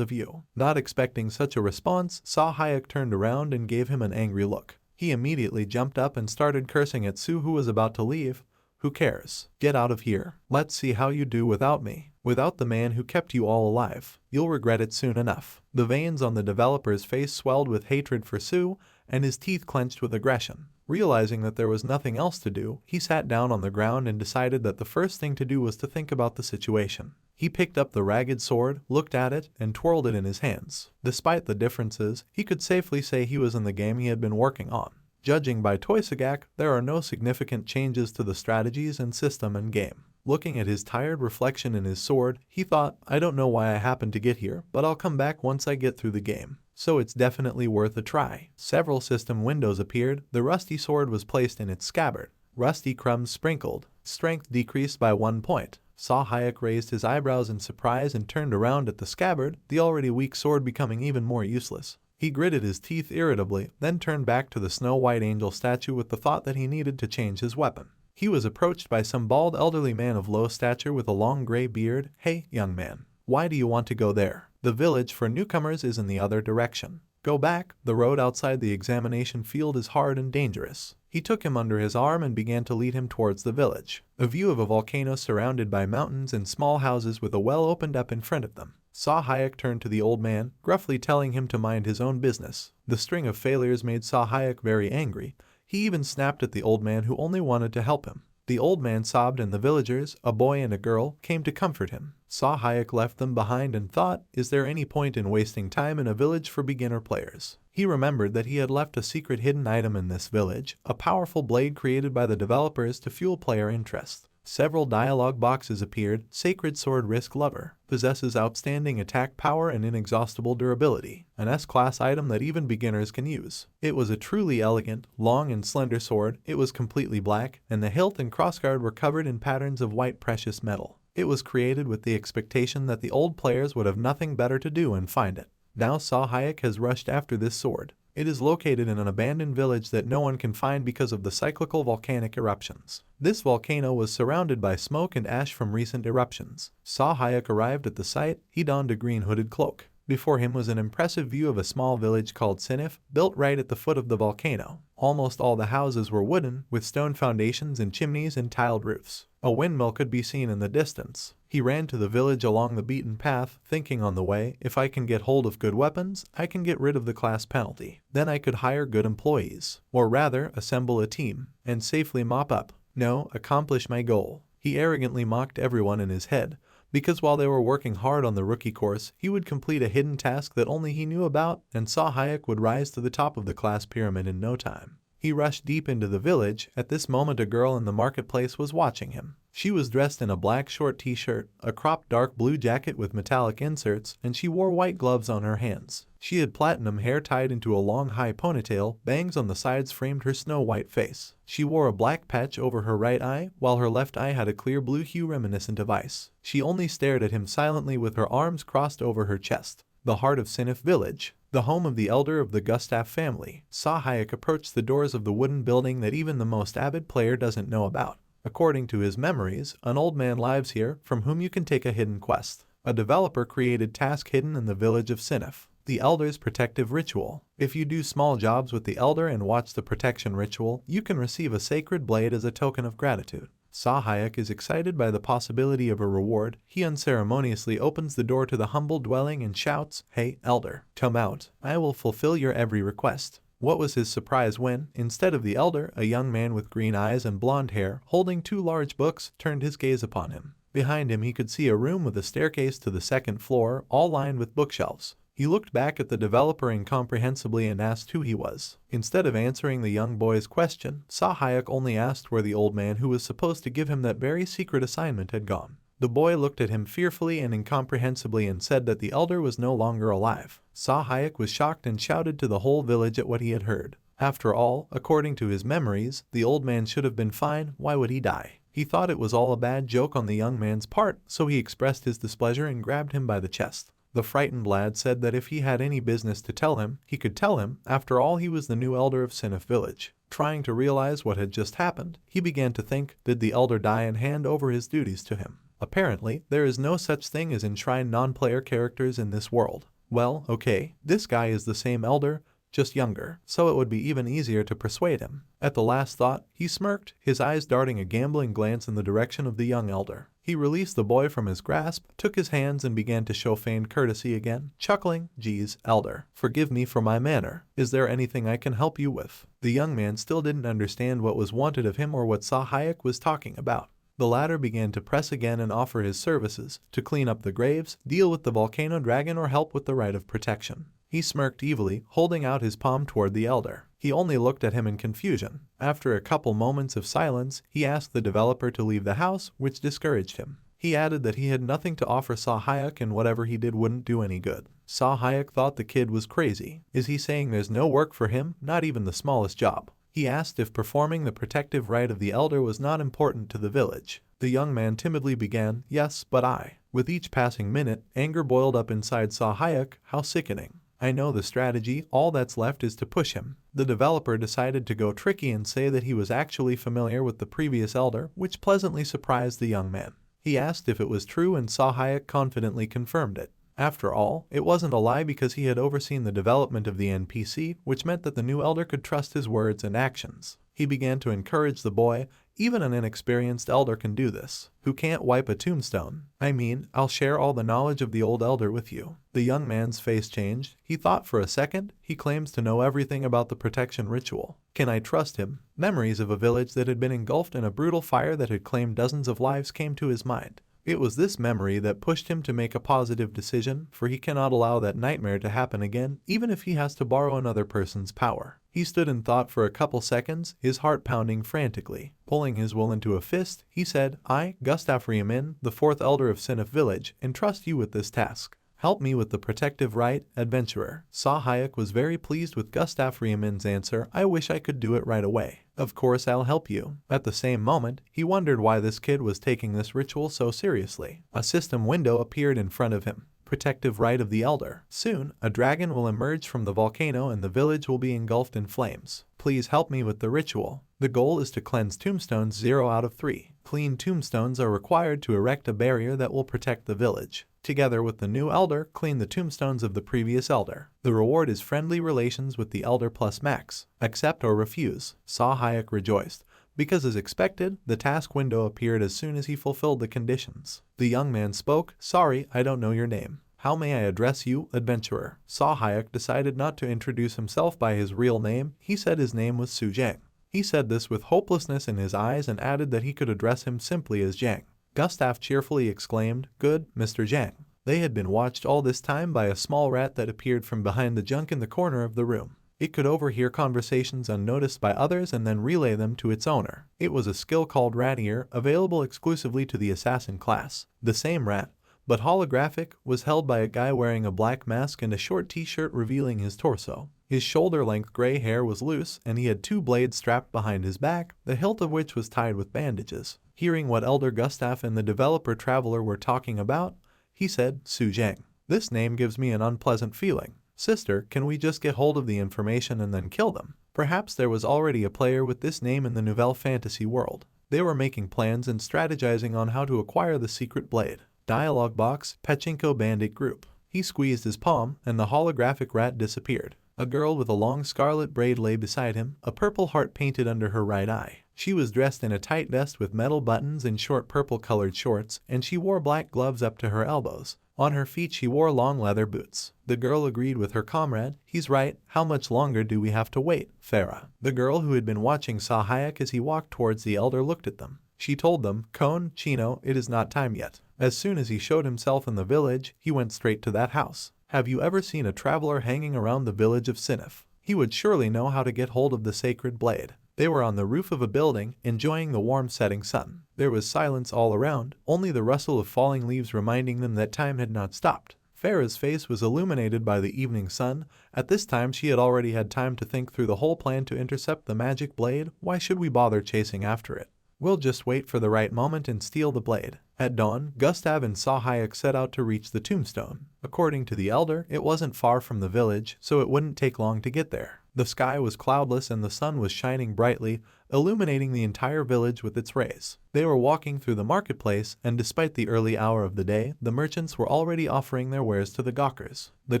of you." Not expecting such a response, Sahayek turned around and gave him an angry look. He immediately jumped up and started cursing at Sue, who was about to leave. "Who cares? Get out of here. Let's see how you do without me. Without the man who kept you all alive. You'll regret it soon enough." The veins on the developer's face swelled with hatred for Sue, and his teeth clenched with aggression. Realizing that there was nothing else to do, he sat down on the ground and decided that the first thing to do was to think about the situation. He picked up the ragged sword, looked at it, and twirled it in his hands. Despite the differences, he could safely say he was in the game he had been working on. Judging by Toysagak, there are no significant changes to the strategies and system and game. Looking at his tired reflection in his sword, he thought, "I don't know why I happened to get here, but I'll come back once I get through the game. So it's definitely worth a try." Several system windows appeared. The rusty sword was placed in its scabbard. Rusty crumbs sprinkled. Strength decreased by 1 point. Sahayek raised his eyebrows in surprise and turned around at the scabbard, the already weak sword becoming even more useless. He gritted his teeth irritably, then turned back to the Snow White Angel statue with the thought that he needed to change his weapon. He was approached by some bald elderly man of low stature with a long gray beard. "Hey, young man, why do you want to go there? The village for newcomers is in the other direction. Go back. The road outside the examination field is hard and dangerous." He took him under his arm and began to lead him towards the village. A view of a volcano surrounded by mountains and small houses with a well opened up in front of them. Sahayek turned to the old man, gruffly telling him to mind his own business. The string of failures made Sahayek very angry. He even snapped at the old man, who only wanted to help him. The old man sobbed and the villagers, a boy and a girl, came to comfort him. Sahayek left them behind and thought, is there any point in wasting time in a village for beginner players? He remembered that he had left a secret hidden item in this village, a powerful blade created by the developers to fuel player interest. Several dialogue boxes appeared. Sacred Sword Risk Lover. Possesses outstanding attack power and inexhaustible durability. An S-class item that even beginners can use. It was a truly elegant, long and slender sword. It was completely black, and the hilt and crossguard were covered in patterns of white precious metal. It was created with the expectation that the old players would have nothing better to do and find it. Now Sahayek has rushed after this sword. It is located in an abandoned village that no one can find because of the cyclical volcanic eruptions. This volcano was surrounded by smoke and ash from recent eruptions. Sahayek arrived at the site. He donned a green hooded cloak. Before him was an impressive view of a small village called Sinif, built right at the foot of the volcano. Almost all the houses were wooden, with stone foundations and chimneys and tiled roofs. A windmill could be seen in the distance. He ran to the village along the beaten path, thinking on the way, if I can get hold of good weapons, I can get rid of the class penalty. Then I could hire good employees. Or rather, assemble a team, and safely mop up. No, accomplish my goal. He arrogantly mocked everyone in his head, because while they were working hard on the rookie course, he would complete a hidden task that only he knew about, and Sahayek would rise to the top of the class pyramid in no time. He rushed deep into the village. At this moment a girl in the marketplace was watching him. She was dressed in a black short t-shirt, a cropped dark blue jacket with metallic inserts, and she wore white gloves on her hands. She had platinum hair tied into a long high ponytail, bangs on the sides framed her snow-white face. She wore a black patch over her right eye, while her left eye had a clear blue hue reminiscent of ice. She only stared at him silently with her arms crossed over her chest. The heart of Sinif village, the home of the elder of the Gustav family. Sahayek approached the doors of the wooden building that even the most avid player doesn't know about. According to his memories, an old man lives here from whom you can take a hidden quest. A developer created task hidden in the village of Sinif. The Elder's Protective Ritual. If you do small jobs with the Elder and watch the protection ritual, you can receive a sacred blade as a token of gratitude. Sahayek is excited by the possibility of a reward. He unceremoniously opens the door to the humble dwelling and shouts, "Hey, Elder, come out. I will fulfill your every request." What was his surprise when, instead of the Elder, a young man with green eyes and blonde hair, holding 2 large books, turned his gaze upon him. Behind him he could see a room with a staircase to the 2nd floor, all lined with bookshelves. He looked back at the developer incomprehensibly and asked who he was. Instead of answering the young boy's question, Sahayuk only asked where the old man who was supposed to give him that very secret assignment had gone. The boy looked at him fearfully and incomprehensibly and said that the elder was no longer alive. Sahayuk was shocked and shouted to the whole village at what he had heard. After all, according to his memories, the old man should have been fine. Why would he die? He thought it was all a bad joke on the young man's part, so he expressed his displeasure and grabbed him by the chest. The frightened lad said that if he had any business to tell him, he could tell him. After all, he was the new elder of Sinif village. Trying to realize what had just happened, he began to think, did the elder die and hand over his duties to him? Apparently, there is no such thing as enshrined non-player characters in this world. Well, okay, this guy is the same elder, just younger, so it would be even easier to persuade him. At the last thought, he smirked, his eyes darting a gambling glance in the direction of the young elder. He released the boy from his grasp, took his hands and began to show feigned courtesy again, chuckling, "Geez, elder, forgive me for my manner. Is there anything I can help you with?" The young man still didn't understand what was wanted of him or what Sahayuk was talking about. The latter began to press again and offer his services, to clean up the graves, deal with the volcano dragon or help with the rite of protection. He smirked evilly, holding out his palm toward the elder. He only looked at him in confusion. After a couple moments of silence, he asked the developer to leave the house, which discouraged him. He added that he had nothing to offer Sahayuk and whatever he did wouldn't do any good. Sahayuk thought the kid was crazy. Is he saying there's no work for him, not even the smallest job? He asked if performing the protective rite of the elder was not important to the village. The young man timidly began, "Yes, but I." With each passing minute, anger boiled up inside Sahayuk. How sickening. I know the strategy, all that's left is to push him. The developer decided to go tricky and say that he was actually familiar with the previous elder, which pleasantly surprised the young man. He asked if it was true and Sahayuk confidently confirmed it. After all, it wasn't a lie because he had overseen the development of the NPC, which meant that the new elder could trust his words and actions. He began to encourage the boy. Even an inexperienced elder can do this. Who can't wipe a tombstone? I mean, I'll share all the knowledge of the old elder with you. The young man's face changed. He thought for a second. He claims to know everything about the protection ritual. Can I trust him? Memories of a village that had been engulfed in a brutal fire that had claimed dozens of lives came to his mind. It was this memory that pushed him to make a positive decision, for he cannot allow that nightmare to happen again, even if he has to borrow another person's power. He stood in thought for a couple seconds, his heart pounding frantically. Pulling his will into a fist, he said, "I, Gustaf Riemann, the fourth elder of Sinif village, entrust you with this task. Help me with the protective rite, adventurer." Sahayuk was very pleased with Gustaf Riemann's answer. "I wish I could do it right away. Of course I'll help you." At the same moment, he wondered why this kid was taking this ritual so seriously. A system window appeared in front of him. Protective rite of the elder. Soon, a dragon will emerge from the volcano and the village will be engulfed in flames. Please help me with the ritual. The goal is to cleanse tombstones 0 out of 3. Clean tombstones are required to erect a barrier that will protect the village. Together with the new elder, clean the tombstones of the previous elder. The reward is friendly relations with the elder plus max. Accept or refuse. Sahayuk rejoiced, because as expected, the task window appeared as soon as he fulfilled the conditions. The young man spoke, "Sorry, I don't know your name. How may I address you, adventurer?" Sahayuk decided not to introduce himself by his real name. He said his name was Su Jiang. He said this with hopelessness in his eyes and added that he could address him simply as Jiang. Gustaf cheerfully exclaimed, "Good, Mr. Jiang." They had been watched all this time by a small rat that appeared from behind the junk in the corner of the room. It could overhear conversations unnoticed by others and then relay them to its owner. It was a skill called Rat Ear, available exclusively to the assassin class. The same rat, but holographic, was held by a guy wearing a black mask and a short t-shirt revealing his torso. His shoulder-length gray hair was loose, and he had 2 blades strapped behind his back, the hilt of which was tied with bandages. Hearing what Elder Gustaf and the developer traveler were talking about, he said, "Su Jiang. This name gives me an unpleasant feeling. Sister, can we just get hold of the information and then kill them?" Perhaps there was already a player with this name in the Nouvelle Fantasy world. They were making plans and strategizing on how to acquire the secret blade. Dialog box, Pachinko Bandit Group. He squeezed his palm, and the holographic rat disappeared. A girl with a long scarlet braid lay beside him, a purple heart painted under her right eye. She was dressed in a tight vest with metal buttons and short purple-colored shorts, and she wore black gloves up to her elbows. On her feet she wore long leather boots. The girl agreed with her comrade. "He's right. How much longer do we have to wait, Farah?" The girl who had been watching Sahayuk as he walked towards the elder looked at them. She told them, "Kon, Chino, it is not time yet." As soon as he showed himself in the village, he went straight to that house. Have you ever seen a traveler hanging around the village of Sinif? He would surely know how to get hold of the sacred blade. They were on the roof of a building, enjoying the warm setting sun. There was silence all around, only the rustle of falling leaves reminding them that time had not stopped. Farah's face was illuminated by the evening sun. At this time she had already had time to think through the whole plan to intercept the magic blade. Why should we bother chasing after it? We'll just wait for the right moment and steal the blade. At dawn, Gustav and Sahayek set out to reach the tombstone. According to the elder, it wasn't far from the village, so it wouldn't take long to get there. The sky was cloudless and the sun was shining brightly, illuminating the entire village with its rays. They were walking through the marketplace, and despite the early hour of the day, the merchants were already offering their wares to the gawkers. The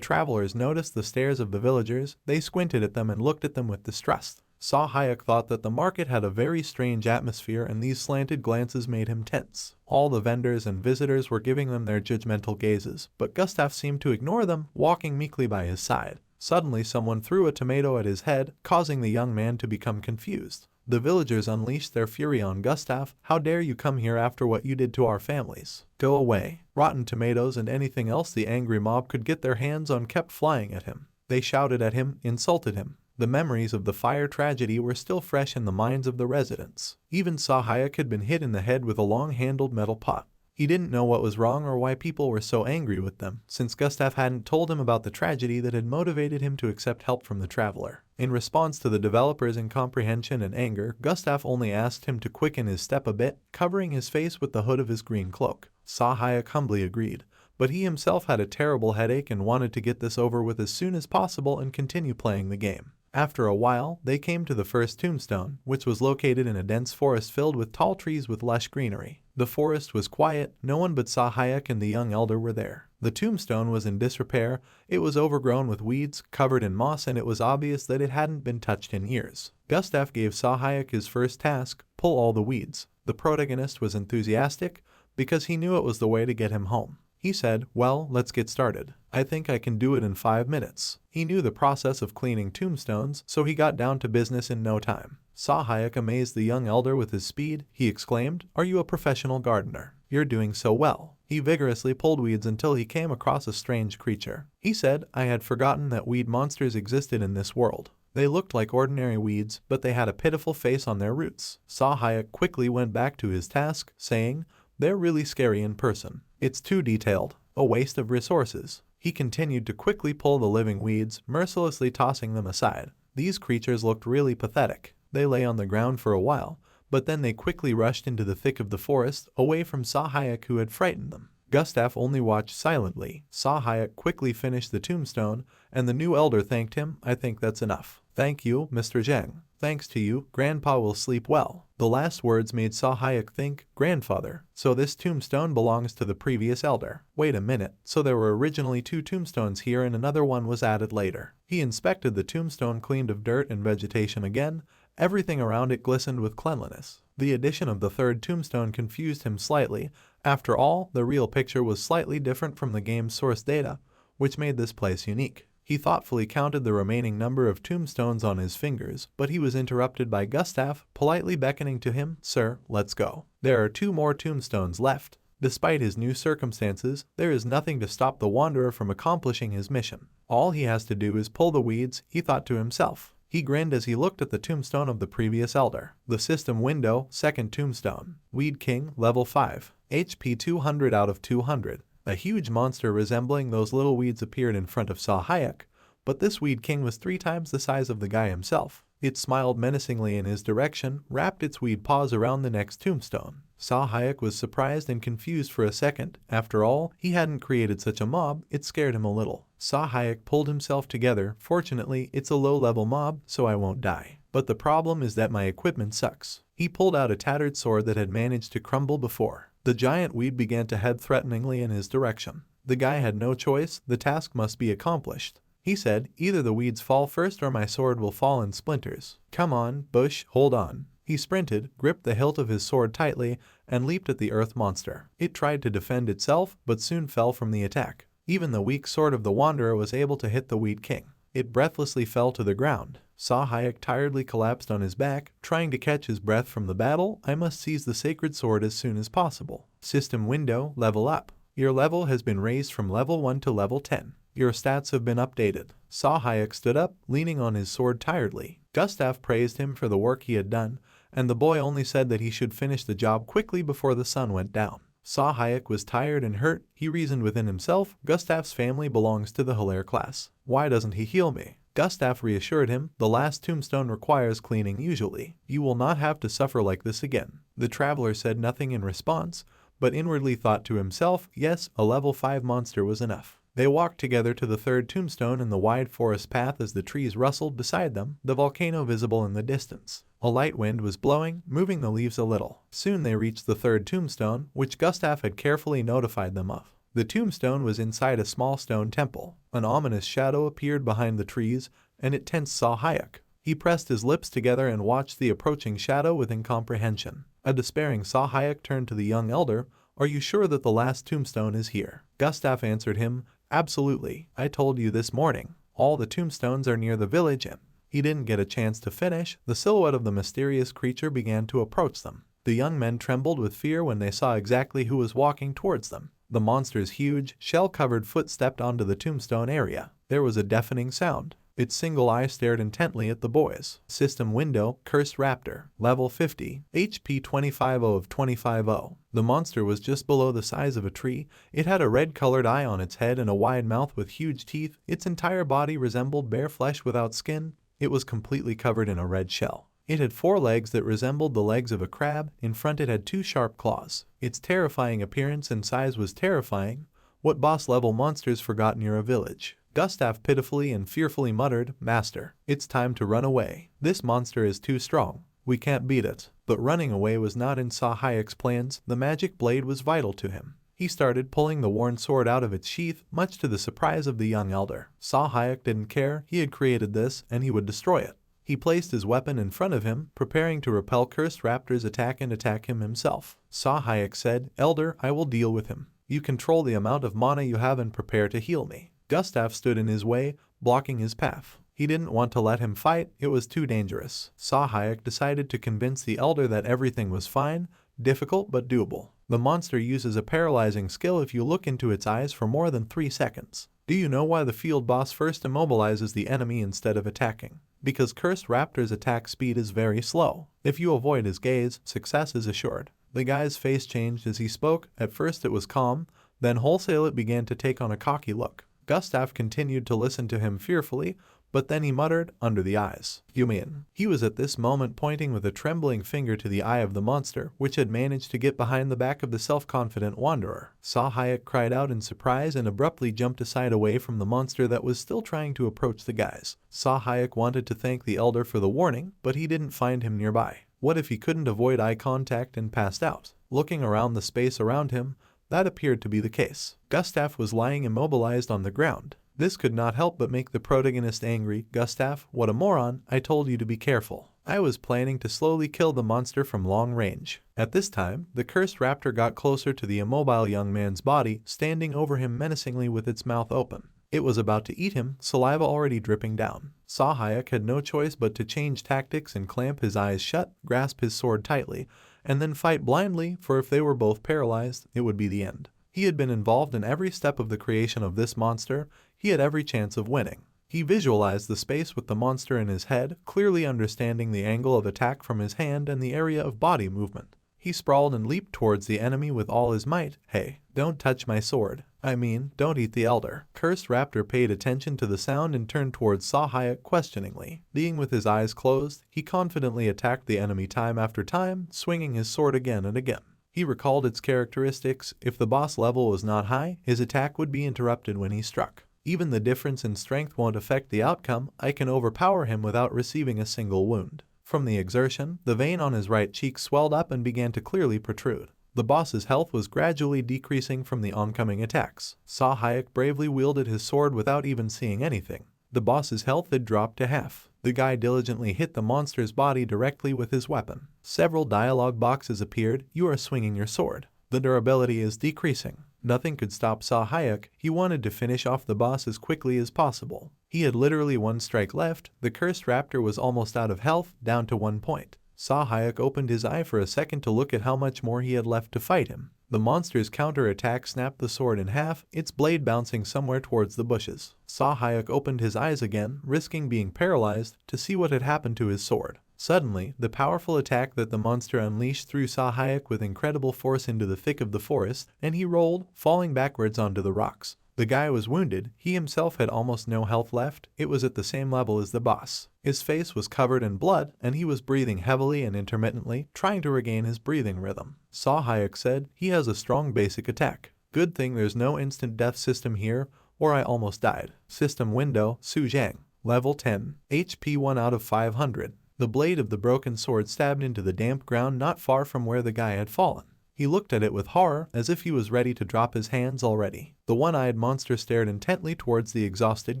travelers noticed the stares of the villagers. They squinted at them and looked at them with distrust. Sahayek thought that the market had a very strange atmosphere, and these slanted glances made him tense. All the vendors and visitors were giving them their judgmental gazes, but Gustav seemed to ignore them, walking meekly by his side. Suddenly someone threw a tomato at his head, causing the young man to become confused. The villagers unleashed their fury on Gustav. How dare you come here after what you did to our families? Go away. Rotten tomatoes and anything else the angry mob could get their hands on kept flying at him. They shouted at him, insulted him. The memories of the fire tragedy were still fresh in the minds of the residents. Even Sahayek had been hit in the head with a long-handled metal pot. He didn't know what was wrong or why people were so angry with them, since Gustav hadn't told him about the tragedy that had motivated him to accept help from the traveler. In response to the developer's incomprehension and anger, Gustav only asked him to quicken his step a bit, covering his face with the hood of his green cloak. Sahayek humbly agreed, but he himself had a terrible headache and wanted to get this over with as soon as possible and continue playing the game. After a while, they came to the first tombstone, which was located in a dense forest filled with tall trees with lush greenery. The forest was quiet, no one but Sahayek and the young elder were there. The tombstone was in disrepair, it was overgrown with weeds, covered in moss, and it was obvious that it hadn't been touched in years. Gustav gave Sahayek his first task, pull all the weeds. The protagonist was enthusiastic, because he knew it was the way to get him home. He said, "Well, let's get started. I think I can do it in 5 minutes." He knew the process of cleaning tombstones, so he got down to business in no time. Sahayek amazed the young elder with his speed. He exclaimed, "Are you a professional gardener? You're doing so well." He vigorously pulled weeds until he came across a strange creature. He said, "I had forgotten that weed monsters existed in this world. They looked like ordinary weeds, but they had a pitiful face on their roots." Sahayek quickly went back to his task, saying, "They're really scary in person. It's too detailed, a waste of resources." He continued to quickly pull the living weeds, mercilessly tossing them aside. These creatures looked really pathetic. They lay on the ground for a while, but then they quickly rushed into the thick of the forest, away from Sahayek who had frightened them. Gustav only watched silently. Sahayek quickly finished the tombstone, and the new elder thanked him. "I think that's enough." "Thank you, Mr. Zheng. Thanks to you, Grandpa will sleep well." The last words made Sahayek think, "Grandfather, so this tombstone belongs to the previous elder. Wait a minute, so there were originally 2 tombstones here and another one was added later." He inspected the tombstone cleaned of dirt and vegetation again. Everything around it glistened with cleanliness. The addition of the 3rd tombstone confused him slightly. After all, the real picture was slightly different from the game's source data, which made this place unique. He thoughtfully counted the remaining number of tombstones on his fingers, but he was interrupted by Gustav, politely beckoning to him, "Sir, let's go. There are 2 more tombstones left." Despite his new circumstances, there is nothing to stop the wanderer from accomplishing his mission. All he has to do is pull the weeds, he thought to himself. He grinned as he looked at the tombstone of the previous elder. The system window, 2nd tombstone. Weed King, level 5. HP 200 out of 200. A huge monster resembling those little weeds appeared in front of Sahayek, but this Weed King was 3 times the size of the guy himself. It smiled menacingly in his direction, wrapped its weed paws around the next tombstone. Sahayek was surprised and confused for a second. After all, he hadn't created such a mob. It scared him a little. Sahayek pulled himself together. "Fortunately, it's a low-level mob, so I won't die. But the problem is that my equipment sucks." He pulled out a tattered sword that had managed to crumble before. The giant weed began to head threateningly in his direction. The guy had no choice. The task must be accomplished. He said, "Either the weeds fall first or my sword will fall in splinters. Come on, Bush, hold on." He sprinted, gripped the hilt of his sword tightly, and leaped at the earth monster. It tried to defend itself, but soon fell from the attack. Even the weak sword of the wanderer was able to hit the Weed King. It breathlessly fell to the ground. Sahayek tiredly collapsed on his back, trying to catch his breath from the battle. "I must seize the sacred sword as soon as possible." System window, level up. Your level has been raised from level 1 to level 10. Your stats have been updated. Saw Hayek stood up, leaning on his sword tiredly. Gustav praised him for the work he had done, and the boy only said that he should finish the job quickly before the sun went down. Saw Hayek was tired and hurt. He reasoned within himself, Gustav's family belongs to the Hilaire class. Why doesn't he heal me? Gustav reassured him, the last tombstone requires cleaning usually. You will not have to suffer like this again. The traveler said nothing in response, but inwardly thought to himself, yes, a level 5 monster was enough. They walked together to the third tombstone in the wide forest path as the trees rustled beside them, the volcano visible in the distance. A light wind was blowing, moving the leaves a little. Soon they reached the third tombstone, which Gustav had carefully notified them of. The tombstone was inside a small stone temple. An ominous shadow appeared behind the trees, and it tensed Saw Hayek. He pressed his lips together and watched the approaching shadow with incomprehension. A despairing Saw Hayek turned to the young elder. Are you sure that the last tombstone is here? Gustav answered him, absolutely. I told you this morning. All the tombstones are near the village and he didn't get a chance to finish. The silhouette of the mysterious creature began to approach them. The young men trembled with fear when they saw exactly who was walking towards them. The monster's huge, shell-covered foot stepped onto the tombstone area. There was a deafening sound. Its single eye stared intently at the boys. System window, Cursed Raptor, level 50, HP 250 of 250. The monster was just below the size of a tree. It had a red-colored eye on its head and a wide mouth with huge teeth. Its entire body resembled bare flesh without skin. It was completely covered in a red shell. It had 4 legs that resembled the legs of a crab. In front it had 2 sharp claws. Its terrifying appearance and size was terrifying. What boss-level monsters forgot near a village? Gustav pitifully and fearfully muttered, Master, it's time to run away. This monster is too strong. We can't beat it. But running away was not in Saw Hayek's plans. The magic blade was vital to him. He started pulling the worn sword out of its sheath, much to the surprise of the young elder. Saw Hayek didn't care. He had created this, and he would destroy it. He placed his weapon in front of him, preparing to repel Cursed Raptor's attack and attack him himself. Saw Hayek said, Elder, I will deal with him. You control the amount of mana you have and prepare to heal me. Gustav stood in his way, blocking his path. He didn't want to let him fight, it was too dangerous. Saw Hayek decided to convince the elder that everything was fine, difficult but doable. The monster uses a paralyzing skill if you look into its eyes for more than 3 seconds. Do you know why the field boss first immobilizes the enemy instead of attacking? Because Cursed Raptor's attack speed is very slow. If you avoid his gaze, success is assured. The guy's face changed as he spoke. At first it was calm, then wholesale it began to take on a cocky look. Gustav continued to listen to him fearfully, but then he muttered, under the eyes. You mean? He was at this moment pointing with a trembling finger to the eye of the monster, which had managed to get behind the back of the self-confident wanderer. Saw Hayek cried out in surprise and abruptly jumped aside away from the monster that was still trying to approach the guys. Saw Hayek wanted to thank the elder for the warning, but he didn't find him nearby. What if he couldn't avoid eye contact and passed out? Looking around the space around him, that appeared to be the case. Gustav was lying immobilized on the ground. This could not help but make the protagonist angry. Gustav, what a moron, I told you to be careful. I was planning to slowly kill the monster from long range. At this time, the Cursed Raptor got closer to the immobile young man's body, standing over him menacingly with its mouth open. It was about to eat him, saliva already dripping down. Saw Hayek had no choice but to change tactics and clamp his eyes shut, grasp his sword tightly, and then fight blindly, for if they were both paralyzed, it would be the end. He had been involved in every step of the creation of this monster. He had every chance of winning. He visualized the space with the monster in his head, clearly understanding the angle of attack from his hand and the area of body movement. He sprawled and leaped towards the enemy with all his might. Hey, don't touch my sword. I mean, don't eat the elder. Cursed Raptor paid attention to the sound and turned towards Saw Hayek questioningly. Being with his eyes closed, he confidently attacked the enemy time after time, swinging his sword again and again. He recalled its characteristics. If the boss level was not high, his attack would be interrupted when he struck. Even the difference in strength won't affect the outcome. I can overpower him without receiving a single wound. From the exertion, the vein on his right cheek swelled up and began to clearly protrude. The boss's health was gradually decreasing from the oncoming attacks. Saw Hayek bravely wielded his sword without even seeing anything. The boss's health had dropped to half. The guy diligently hit the monster's body directly with his weapon. Several dialogue boxes appeared. You are swinging your sword. The durability is decreasing. Nothing could stop Saw Hayek. He wanted to finish off the boss as quickly as possible. He had literally 1 strike left. The Cursed Raptor was almost out of health, down to 1 point. Saw Hayek opened his eye for a second to look at how much more he had left to fight him. The monster's counter-attack snapped the sword in half, its blade bouncing somewhere towards the bushes. Sahayuk opened his eyes again, risking being paralyzed, to see what had happened to his sword. Suddenly, the powerful attack that the monster unleashed threw Sahayuk with incredible force into the thick of the forest, and he rolled, falling backwards onto the rocks. The guy was wounded, he himself had almost no health left, it was at the same level as the boss. His face was covered in blood, and he was breathing heavily and intermittently, trying to regain his breathing rhythm. Sahayuk said, "He has a strong basic attack. Good thing there's no instant death system here, or I almost died." System window, Suzhang. Level 10. HP 1 out of 500. The blade of the broken sword stabbed into the damp ground not far from where the guy had fallen. He looked at it with horror, as if he was ready to drop his hands already. The one-eyed monster stared intently towards the exhausted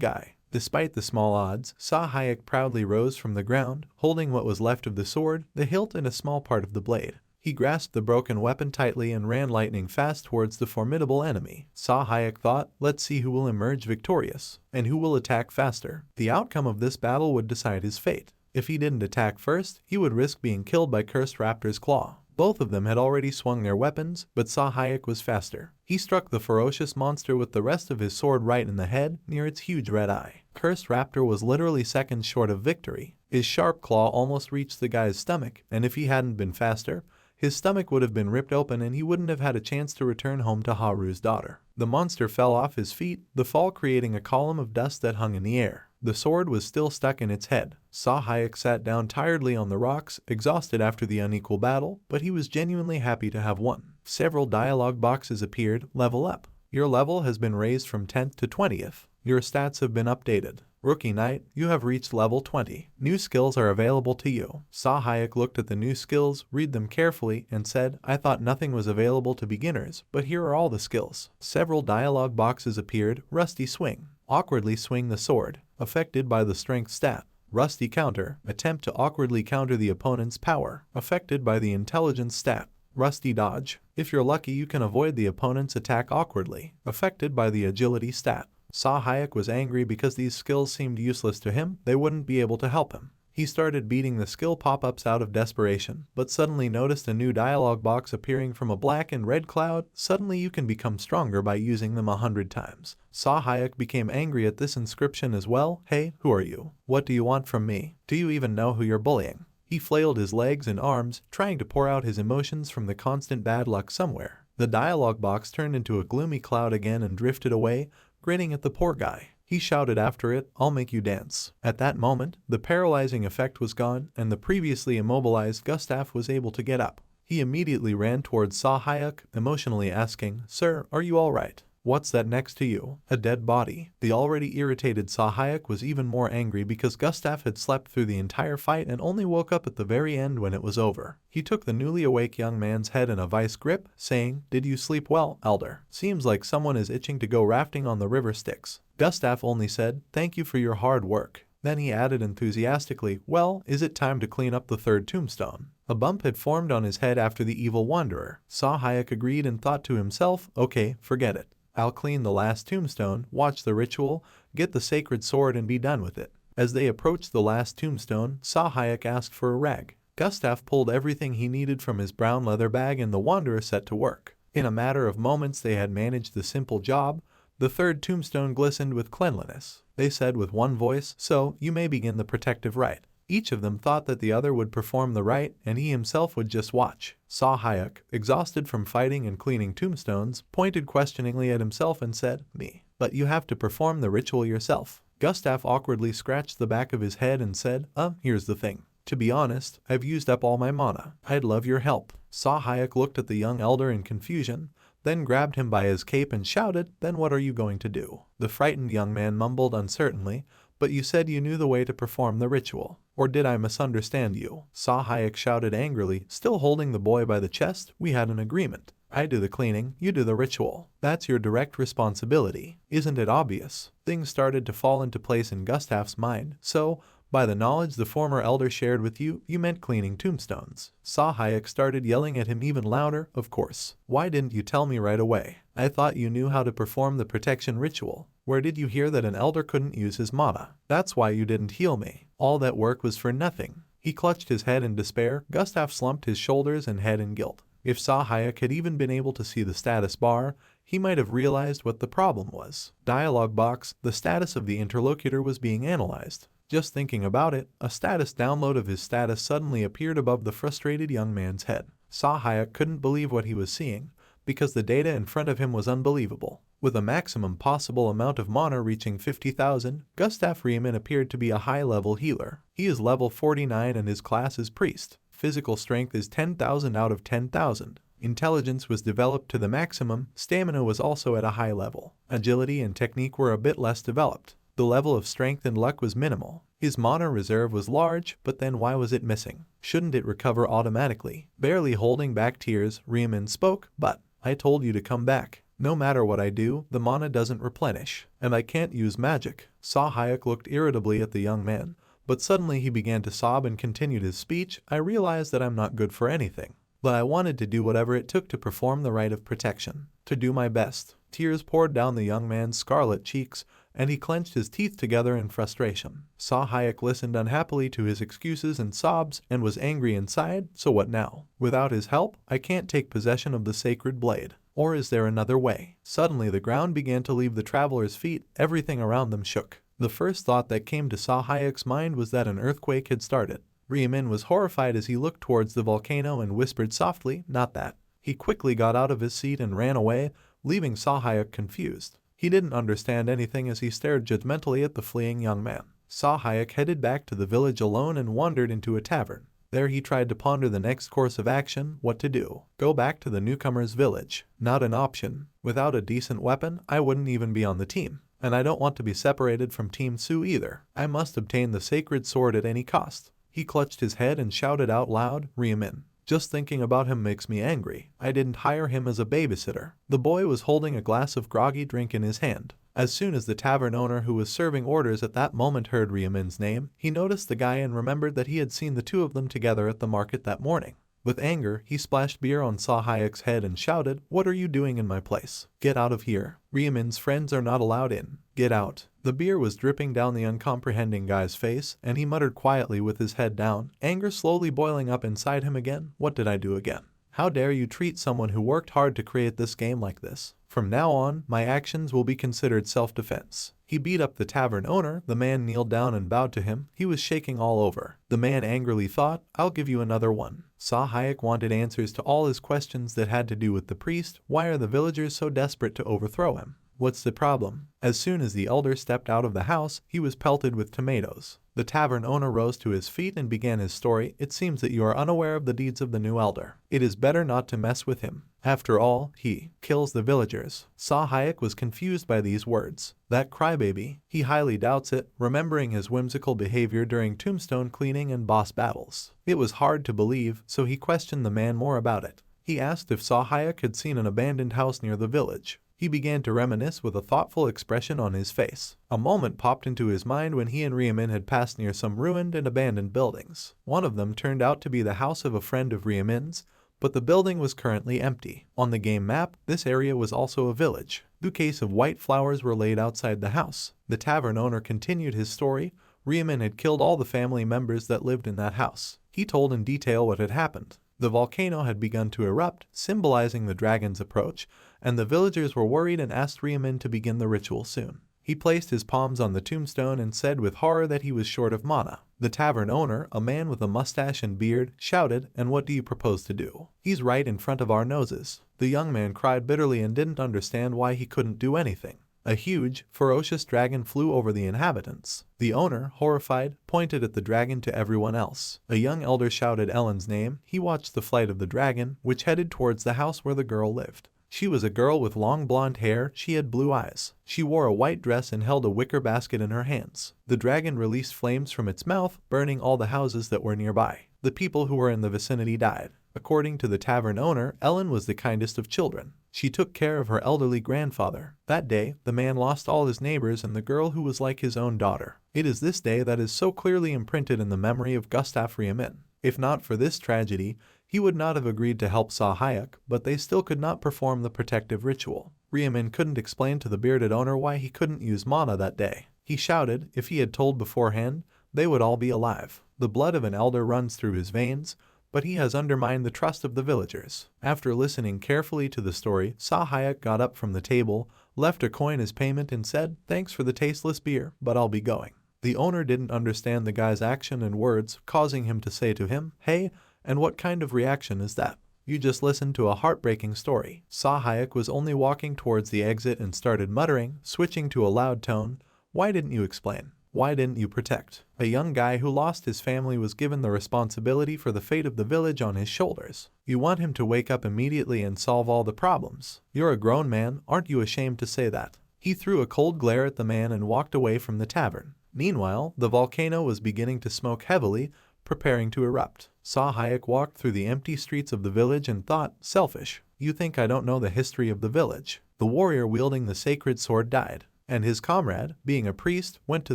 guy. Despite the small odds, Sahayuk proudly rose from the ground, holding what was left of the sword, the hilt and a small part of the blade. He grasped the broken weapon tightly and ran lightning fast towards the formidable enemy. Sahayuk thought, let's see who will emerge victorious, and who will attack faster. The outcome of this battle would decide his fate. If he didn't attack first, he would risk being killed by Cursed Raptor's claw. Both of them had already swung their weapons, but Sahayuk was faster. He struck the ferocious monster with the rest of his sword right in the head, near its huge red eye. Cursed Raptor was literally seconds short of victory. His sharp claw almost reached the guy's stomach, and if he hadn't been faster, his stomach would have been ripped open and he wouldn't have had a chance to return home to Haru's daughter. The monster fell off his feet, the fall creating a column of dust that hung in the air. The sword was still stuck in its head. Sahayuk sat down tiredly on the rocks, exhausted after the unequal battle, but he was genuinely happy to have won. Several dialogue boxes appeared. Level up. Your level has been raised from 10th to 20th. Your stats have been updated. Rookie Knight, you have reached level 20. New skills are available to you. Sahayuk looked at the new skills, read them carefully, and said, I thought nothing was available to beginners, but here are all the skills. Several dialogue boxes appeared. Rusty Swing. Awkwardly swing the sword. Affected by the strength stat. Rusty Counter. Attempt to awkwardly counter the opponent's power. Affected by the intelligence stat. Rusty Dodge. If you're lucky you can avoid the opponent's attack awkwardly. Affected by the agility stat. Sahayuk was angry because these skills seemed useless to him, they wouldn't be able to help him. He started beating the skill pop-ups out of desperation, but suddenly noticed a new dialogue box appearing from a black and red cloud. Suddenly you can become stronger by using them 100 times. Sahayuk became angry at this inscription as well. Hey, who are you? What do you want from me? Do you even know who you're bullying? He flailed his legs and arms, trying to pour out his emotions from the constant bad luck somewhere. The dialogue box turned into a gloomy cloud again and drifted away, grinning at the poor guy. He shouted after it, I'll make you dance. At that moment, the paralyzing effect was gone, and the previously immobilized Gustav was able to get up. He immediately ran towards Sahayuk, emotionally asking, Sir, are you alright? What's that next to you? A dead body. The already irritated Sahayuk was even more angry because Gustav had slept through the entire fight and only woke up at the very end when it was over. He took the newly awake young man's head in a vice grip, saying, Did you sleep well, Elder? Seems like someone is itching to go rafting on the river Styx. Gustav only said, Thank you for your hard work. Then he added enthusiastically, Well, is it time to clean up the third tombstone? A bump had formed on his head after the evil wanderer. Sahayuk agreed and thought to himself, Okay, forget it. I'll clean the last tombstone, watch the ritual, get the sacred sword and be done with it. As they approached the last tombstone, Sahayuk asked for a rag. Gustav pulled everything he needed from his brown leather bag and the wanderer set to work. In a matter of moments they had managed the simple job. The third tombstone glistened with cleanliness. They said with one voice, So, you may begin the protective rite. Each of them thought that the other would perform the rite and he himself would just watch. Sahayuk, exhausted from fighting and cleaning tombstones, pointed questioningly at himself and said, Me. But you have to perform the ritual yourself. Gustav awkwardly scratched the back of his head and said, Here's the thing. To be honest, I've used up all my mana. I'd love your help. Sahayuk looked at the young elder in confusion, then grabbed him by his cape and shouted, Then what are you going to do? The frightened young man mumbled uncertainly, But you said you knew the way to perform the ritual. Or did I misunderstand you? Sahayuk shouted angrily, still holding the boy by the chest. We had an agreement. I do the cleaning, you do the ritual. That's your direct responsibility. Isn't it obvious? Things started to fall into place in Gustav's mind, so, by the knowledge the former elder shared with you, you meant cleaning tombstones. Sahayuk started yelling at him even louder, Of course. Why didn't you tell me right away? I thought you knew how to perform the protection ritual. Where did you hear that an elder couldn't use his mana? That's why you didn't heal me. All that work was for nothing. He clutched his head in despair. Gustav slumped his shoulders and head in guilt. If Sahayek had even been able to see the status bar, he might have realized what the problem was. Dialog box, the status of the interlocutor was being analyzed. Just thinking about it, a status download of his status suddenly appeared above the frustrated young man's head. Sahayek couldn't believe what he was seeing, because the data in front of him was unbelievable. With a maximum possible amount of mana reaching 50,000, Gustav Riemann appeared to be a high-level healer. He is level 49 and his class is Priest. Physical strength is 10,000 out of 10,000. Intelligence was developed to the maximum, stamina was also at a high level. Agility and technique were a bit less developed. The level of strength and luck was minimal. His mana reserve was large, but then why was it missing? Shouldn't it recover automatically? Barely holding back tears, Riemann spoke, "But I told you to come back. No matter what I do, the mana doesn't replenish, and I can't use magic." Sahayek looked irritably at the young man, but suddenly he began to sob and continued his speech. "I realized that I'm not good for anything, but I wanted to do whatever it took to perform the rite of protection, to do my best." Tears poured down the young man's scarlet cheeks, and he clenched his teeth together in frustration. Sahayek listened unhappily to his excuses and sobs and was angry inside. So what now? Without his help, I can't take possession of the sacred blade. Or is there another way? Suddenly the ground began to leave the traveler's feet, everything around them shook. The first thought that came to Sahayek's mind was that an earthquake had started. Riemann was horrified as he looked towards the volcano and whispered softly, "Not that." He quickly got out of his seat and ran away, leaving Sahayek confused. He didn't understand anything as he stared judgmentally at the fleeing young man. Sahayek headed back to the village alone and wandered into a tavern. There he tried to ponder the next course of action, what to do. Go back to the newcomer's village. Not an option. Without a decent weapon, I wouldn't even be on the team. And I don't want to be separated from Team Su either. I must obtain the sacred sword at any cost. He clutched his head and shouted out loud, "Riemann. Just thinking about him makes me angry. I didn't hire him as a babysitter." The boy was holding a glass of groggy drink in his hand. As soon as the tavern owner who was serving orders at that moment heard Riemann's name, he noticed the guy and remembered that he had seen the two of them together at the market that morning. With anger, he splashed beer on Sahayek's head and shouted, "What are you doing in my place? Get out of here. Riemann's friends are not allowed in. Get out." The beer was dripping down the uncomprehending guy's face, and he muttered quietly with his head down, anger slowly boiling up inside him again. "What did I do again? How dare you treat someone who worked hard to create this game like this? From now on, my actions will be considered self-defense." He beat up the tavern owner. The man kneeled down and bowed to him. He was shaking all over. The man angrily thought, "I'll give you another one." Sahayek wanted answers to all his questions that had to do with the priest. Why are the villagers so desperate to overthrow him? What's the problem? As soon as the elder stepped out of the house, he was pelted with tomatoes. The tavern owner rose to his feet and began his story. "It seems that you are unaware of the deeds of the new elder. It is better not to mess with him. After all, he kills the villagers." Sahayek was confused by these words. That crybaby, he highly doubts it, remembering his whimsical behavior during tombstone cleaning and boss battles. It was hard to believe, so he questioned the man more about it. He asked if Sahayek had seen an abandoned house near the village. He began to reminisce with a thoughtful expression on his face. A moment popped into his mind when he and Riemann had passed near some ruined and abandoned buildings. One of them turned out to be the house of a friend of Riemann's, but the building was currently empty. On the game map, this area was also a village. Bouquets of white flowers were laid outside the house. The tavern owner continued his story. Riemann had killed all the family members that lived in that house. He told in detail what had happened. The volcano had begun to erupt, symbolizing the dragon's approach, and the villagers were worried and asked Riemann to begin the ritual soon. He placed his palms on the tombstone and said with horror that he was short of mana. The tavern owner, a man with a mustache and beard, shouted, "And what do you propose to do? He's right in front of our noses." The young man cried bitterly and didn't understand why he couldn't do anything. A huge, ferocious dragon flew over the inhabitants. The owner, horrified, pointed at the dragon to everyone else. A young elder shouted Ellen's name. He watched the flight of the dragon, which headed towards the house where the girl lived. She was a girl with long blonde hair. She had blue eyes. She wore a white dress and held a wicker basket in her hands. The dragon released flames from its mouth, burning all the houses that were nearby. The people who were in the vicinity died. According to the tavern owner, Ellen was the kindest of children. She took care of her elderly grandfather. That day, the man lost all his neighbors and the girl who was like his own daughter. It is this day that is so clearly imprinted in the memory of Gustav Riemann. If not for this tragedy, he would not have agreed to help Sahayek, but they still could not perform the protective ritual. Riemann couldn't explain to the bearded owner why he couldn't use mana that day. He shouted, if he had told beforehand, they would all be alive. The blood of an elder runs through his veins. but he has undermined the trust of the villagers. After listening carefully to the story, Sahayek got up from the table, left a coin as payment and said, "Thanks for the tasteless beer, but I'll be going." The owner didn't understand the guy's action and words, causing him to say to him, "Hey, and what kind of reaction is that? You just listened to a heartbreaking story." Sahayek was only walking towards the exit and started muttering, switching to a loud tone, "Why didn't you explain? Why didn't you protect?" A young guy who lost his family was given the responsibility for the fate of the village on his shoulders. You want him to wake up immediately and solve all the problems. You're a grown man, aren't you ashamed to say that? He threw a cold glare at the man and walked away from the tavern. Meanwhile, the volcano was beginning to smoke heavily, preparing to erupt. Sahayek walked through the empty streets of the village and thought, "Selfish. You think I don't know the history of the village?" The warrior wielding the sacred sword died, and his comrade, being a priest, went to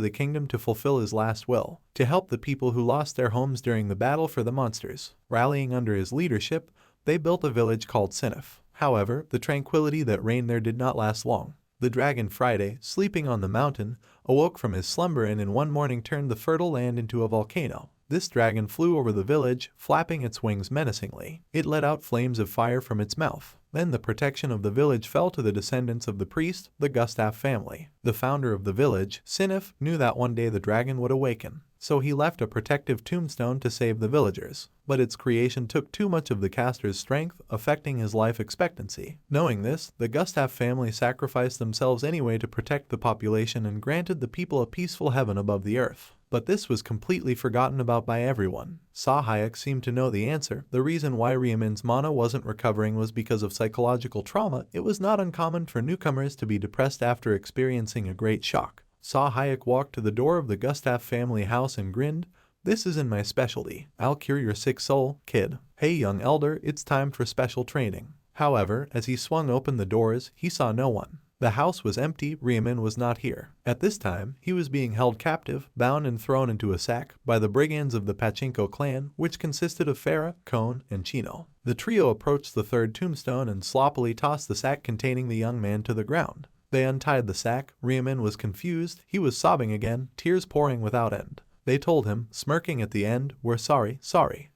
the kingdom to fulfill his last will, to help the people who lost their homes during the battle for the monsters. Rallying under his leadership, they built a village called Sinif. However, the tranquility that reigned there did not last long. The dragon Friday, sleeping on the mountain, awoke from his slumber and in one morning turned the fertile land into a volcano. This dragon flew over the village, flapping its wings menacingly. It let out flames of fire from its mouth. Then the protection of the village fell to the descendants of the priest, the Gustav family. The founder of the village, Sinif, knew that one day the dragon would awaken, so he left a protective tombstone to save the villagers. But its creation took too much of the caster's strength, affecting his life expectancy. Knowing this, the Gustav family sacrificed themselves anyway to protect the population and granted the people a peaceful heaven above the earth. But this was completely forgotten about by everyone. Sahayek seemed to know the answer. The reason why Rieman's mana wasn't recovering was because of psychological trauma. It was not uncommon for newcomers to be depressed after experiencing a great shock. Sahayek walked to the door of the Gustav family house and grinned, "This isn't my specialty. I'll cure your sick soul, kid. Hey young elder, it's time for special training." However, as he swung open the doors, he saw no one. The house was empty. Riemann was not here. At this time, he was being held captive, bound and thrown into a sack by the brigands of the Pachinko clan, which consisted of Farah, Cone, and Chino. The trio approached the third tombstone and sloppily tossed the sack containing the young man to the ground. They untied the sack. Riemann was confused. He was sobbing again, tears pouring without end. They told him, smirking at the end, "We're sorry.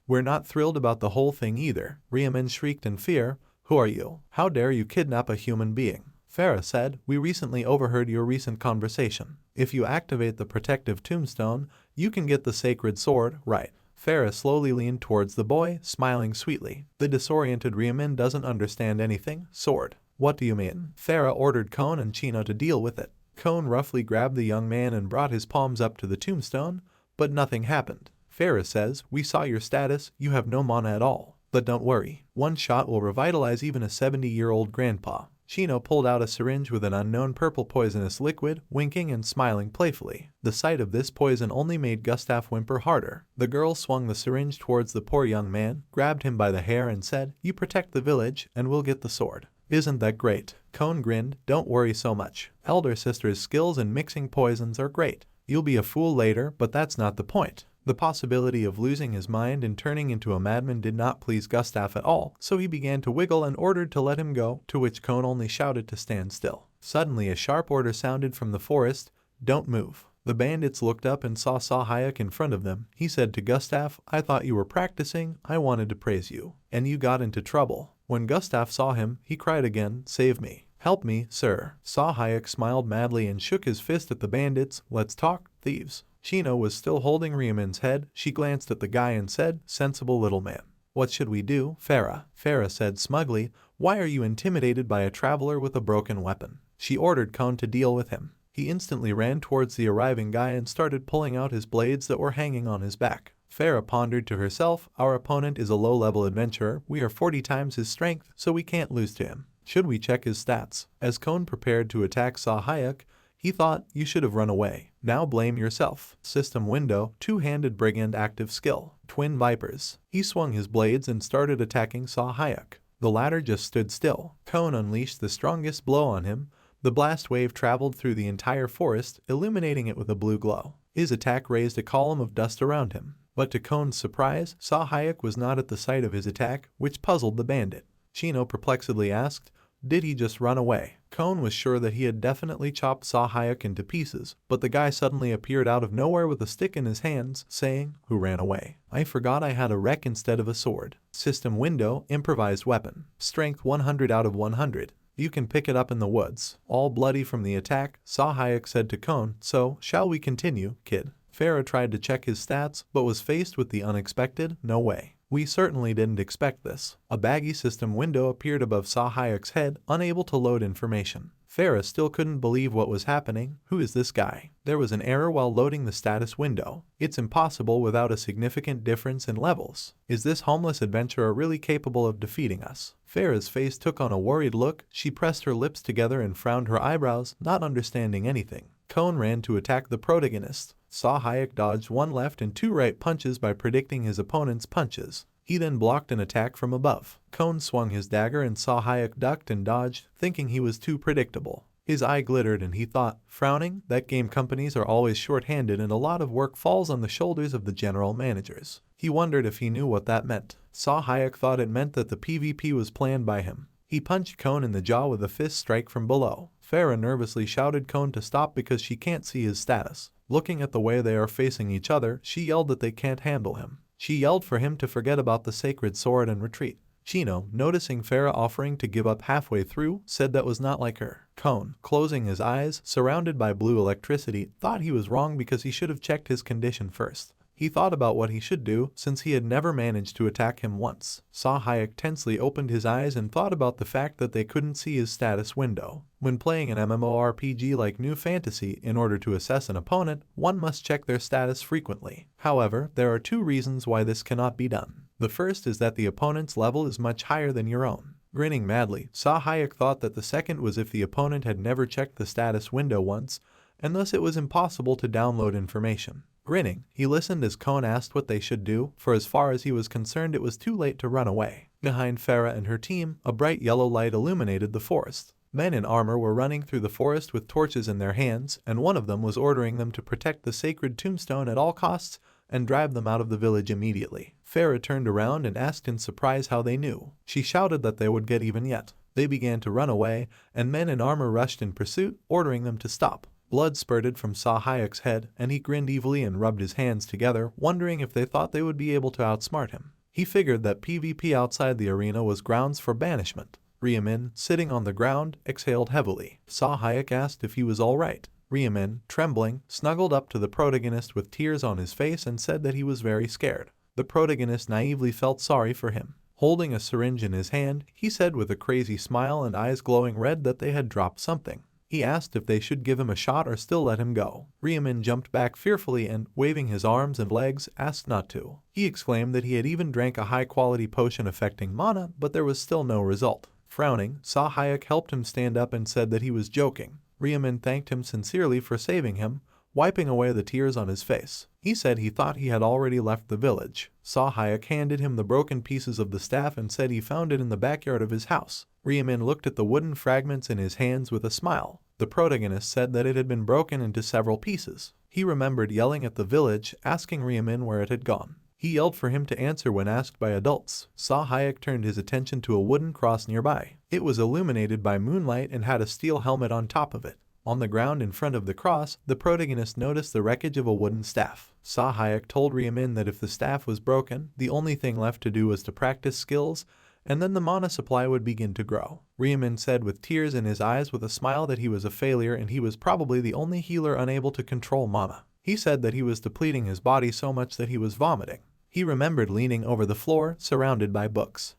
We're not thrilled about the whole thing either." Riemann shrieked in fear, "Who are you? How dare you kidnap a human being?" Farah said, "We recently overheard your recent conversation. If you activate the protective tombstone, you can get the sacred sword, right?" Farah slowly leaned towards the boy, smiling sweetly. The disoriented Riemann doesn't understand anything. "Sword? What do you mean?" Farah ordered Cone and Chino to deal with it. Cone roughly grabbed the young man and brought his palms up to the tombstone, but nothing happened. Farah says, "We saw your status, you have no mana at all. But don't worry, one shot will revitalize even a 70-year-old grandpa." Chino pulled out a syringe with an unknown purple poisonous liquid, winking and smiling playfully. The sight of this poison only made Gustav whimper harder. The girl swung the syringe towards the poor young man, grabbed him by the hair and said, "You protect the village, and we'll get the sword." "Isn't that great?" Cone grinned, "Don't worry so much. Elder sister's skills in mixing poisons are great. You'll be a fool later, but that's not the point." The possibility of losing his mind and turning into a madman did not please Gustav at all, so he began to wiggle and ordered to let him go, to which Cone only shouted to stand still. Suddenly a sharp order sounded from the forest, "Don't move." The bandits looked up and saw Sahayek in front of them. He said to Gustav, "I thought you were practicing. I wanted to praise you. And you got into trouble." When Gustav saw him, he cried again, "Save me. Help me, sir." Sahayek smiled madly and shook his fist at the bandits. "Let's talk, thieves." Chino was still holding Riemann's head. She glanced at the guy and said, "Sensible little man. What should we do?" Farah said smugly, "Why are you intimidated by a traveler with a broken weapon?" She ordered Cone to deal with him. He instantly ran towards the arriving guy and started pulling out his blades that were hanging on his back. Farah pondered to herself, "Our opponent is a low-level adventurer. We are 40 times his strength, so we can't lose to him. Should we check his stats?" As Cone prepared to attack Sahayek, he thought, "You should have run away. Now blame yourself." System window, two-handed brigand active skill, twin vipers. He swung his blades and started attacking Sahayek. The latter just stood still. Cone unleashed the strongest blow on him. The blast wave traveled through the entire forest, illuminating it with a blue glow. His attack raised a column of dust around him. But to Cone's surprise, Sahayek was not at the site of his attack, which puzzled the bandit. Chino perplexedly asked, Did he just run away? Kon was sure that he had definitely chopped Sahayuk into pieces, but the guy suddenly appeared out of nowhere with a stick in his hands, saying, "Who ran away? I forgot I had a wreck instead of a sword. System window, improvised weapon. Strength 100 out of 100. You can pick it up in the woods." All bloody from the attack, Sahayuk said to Kon, "So, shall we continue, kid?" Farah tried to check his stats, but was faced with the unexpected, "No way. We certainly didn't expect this." A baggy system window appeared above Sahayuk's head, unable to load information. Farah still couldn't believe what was happening. Who is this guy? There was an error while loading the status window. It's impossible without a significant difference in levels. Is this homeless adventurer really capable of defeating us? Farah's face took on a worried look. She pressed her lips together and frowned her eyebrows, not understanding anything. Kon ran to attack the protagonist. Sahayuk dodged one left and two right punches by predicting his opponent's punches. He then blocked an attack from above. Kon swung his dagger and Sahayuk ducked and dodged, thinking he was too predictable. His eye glittered and he thought, frowning, that game companies are always short-handed and a lot of work falls on the shoulders of the general managers. He wondered if he knew what that meant. Sahayuk thought it meant that the PvP was planned by him. He punched Kon in the jaw with a fist strike from below. Farah nervously shouted Kon to stop because she can't see his status. Looking at the way they are facing each other, she yelled that they can't handle him. She yelled for him to forget about the sacred sword and retreat. Chino, noticing Farah offering to give up halfway through, said that was not like her. Kon, closing his eyes, surrounded by blue electricity, thought he was wrong because he should have checked his condition first. He thought about what he should do since he had never managed to attack him once. Sahayuk tensely opened his eyes and thought about the fact that they couldn't see his status window. When playing an MMORPG like New Fantasy, in order to assess an opponent, one must check their status frequently. However, there are two reasons why this cannot be done. The first is that the opponent's level is much higher than your own. Grinning madly, Sahayuk thought that the second was if the opponent had never checked the status window once, and thus it was impossible to download information. Grinning, he listened as Kon asked what they should do, for as far as he was concerned it was too late to run away. Behind Farah and her team, a bright yellow light illuminated the forest. Men in armor were running through the forest with torches in their hands, and one of them was ordering them to protect the sacred tombstone at all costs and drive them out of the village immediately. Farah turned around and asked in surprise how they knew. She shouted that they would get even yet. They began to run away, and men in armor rushed in pursuit, ordering them to stop. Blood spurted from Sahayuk's head, and he grinned evilly and rubbed his hands together, wondering if they thought they would be able to outsmart him. He figured that PvP outside the arena was grounds for banishment. Riemin, sitting on the ground, exhaled heavily. Sahayuk asked if he was all right. Riemin, trembling, snuggled up to the protagonist with tears on his face and said that he was very scared. The protagonist naively felt sorry for him. Holding a syringe in his hand, he said with a crazy smile and eyes glowing red that they had dropped something. He asked if they should give him a shot or still let him go. Riemin jumped back fearfully and, waving his arms and legs, asked not to. He exclaimed that he had even drank a high-quality potion affecting mana, but there was still no result. Frowning, Sahayuk helped him stand up and said that he was joking. Riemin thanked him sincerely for saving him, wiping away the tears on his face. He said he thought he had already left the village. Sahayuk handed him the broken pieces of the staff and said he found it in the backyard of his house. Riemin looked at the wooden fragments in his hands with a smile. The protagonist said that it had been broken into several pieces. He remembered yelling at the village, asking Riemin where it had gone. He yelled for him to answer when asked by adults. Sahayuk turned his attention to a wooden cross nearby. It was illuminated by moonlight and had a steel helmet on top of it. On the ground in front of the cross, the protagonist noticed the wreckage of a wooden staff. Sahayuk told Riemin that if the staff was broken, the only thing left to do was to practice skills, and then the mana supply would begin to grow. Riemin said with tears in his eyes with a smile that he was a failure and he was probably the only healer unable to control mana. He said that he was depleting his body so much that he was vomiting. He remembered leaning over the floor, surrounded by books.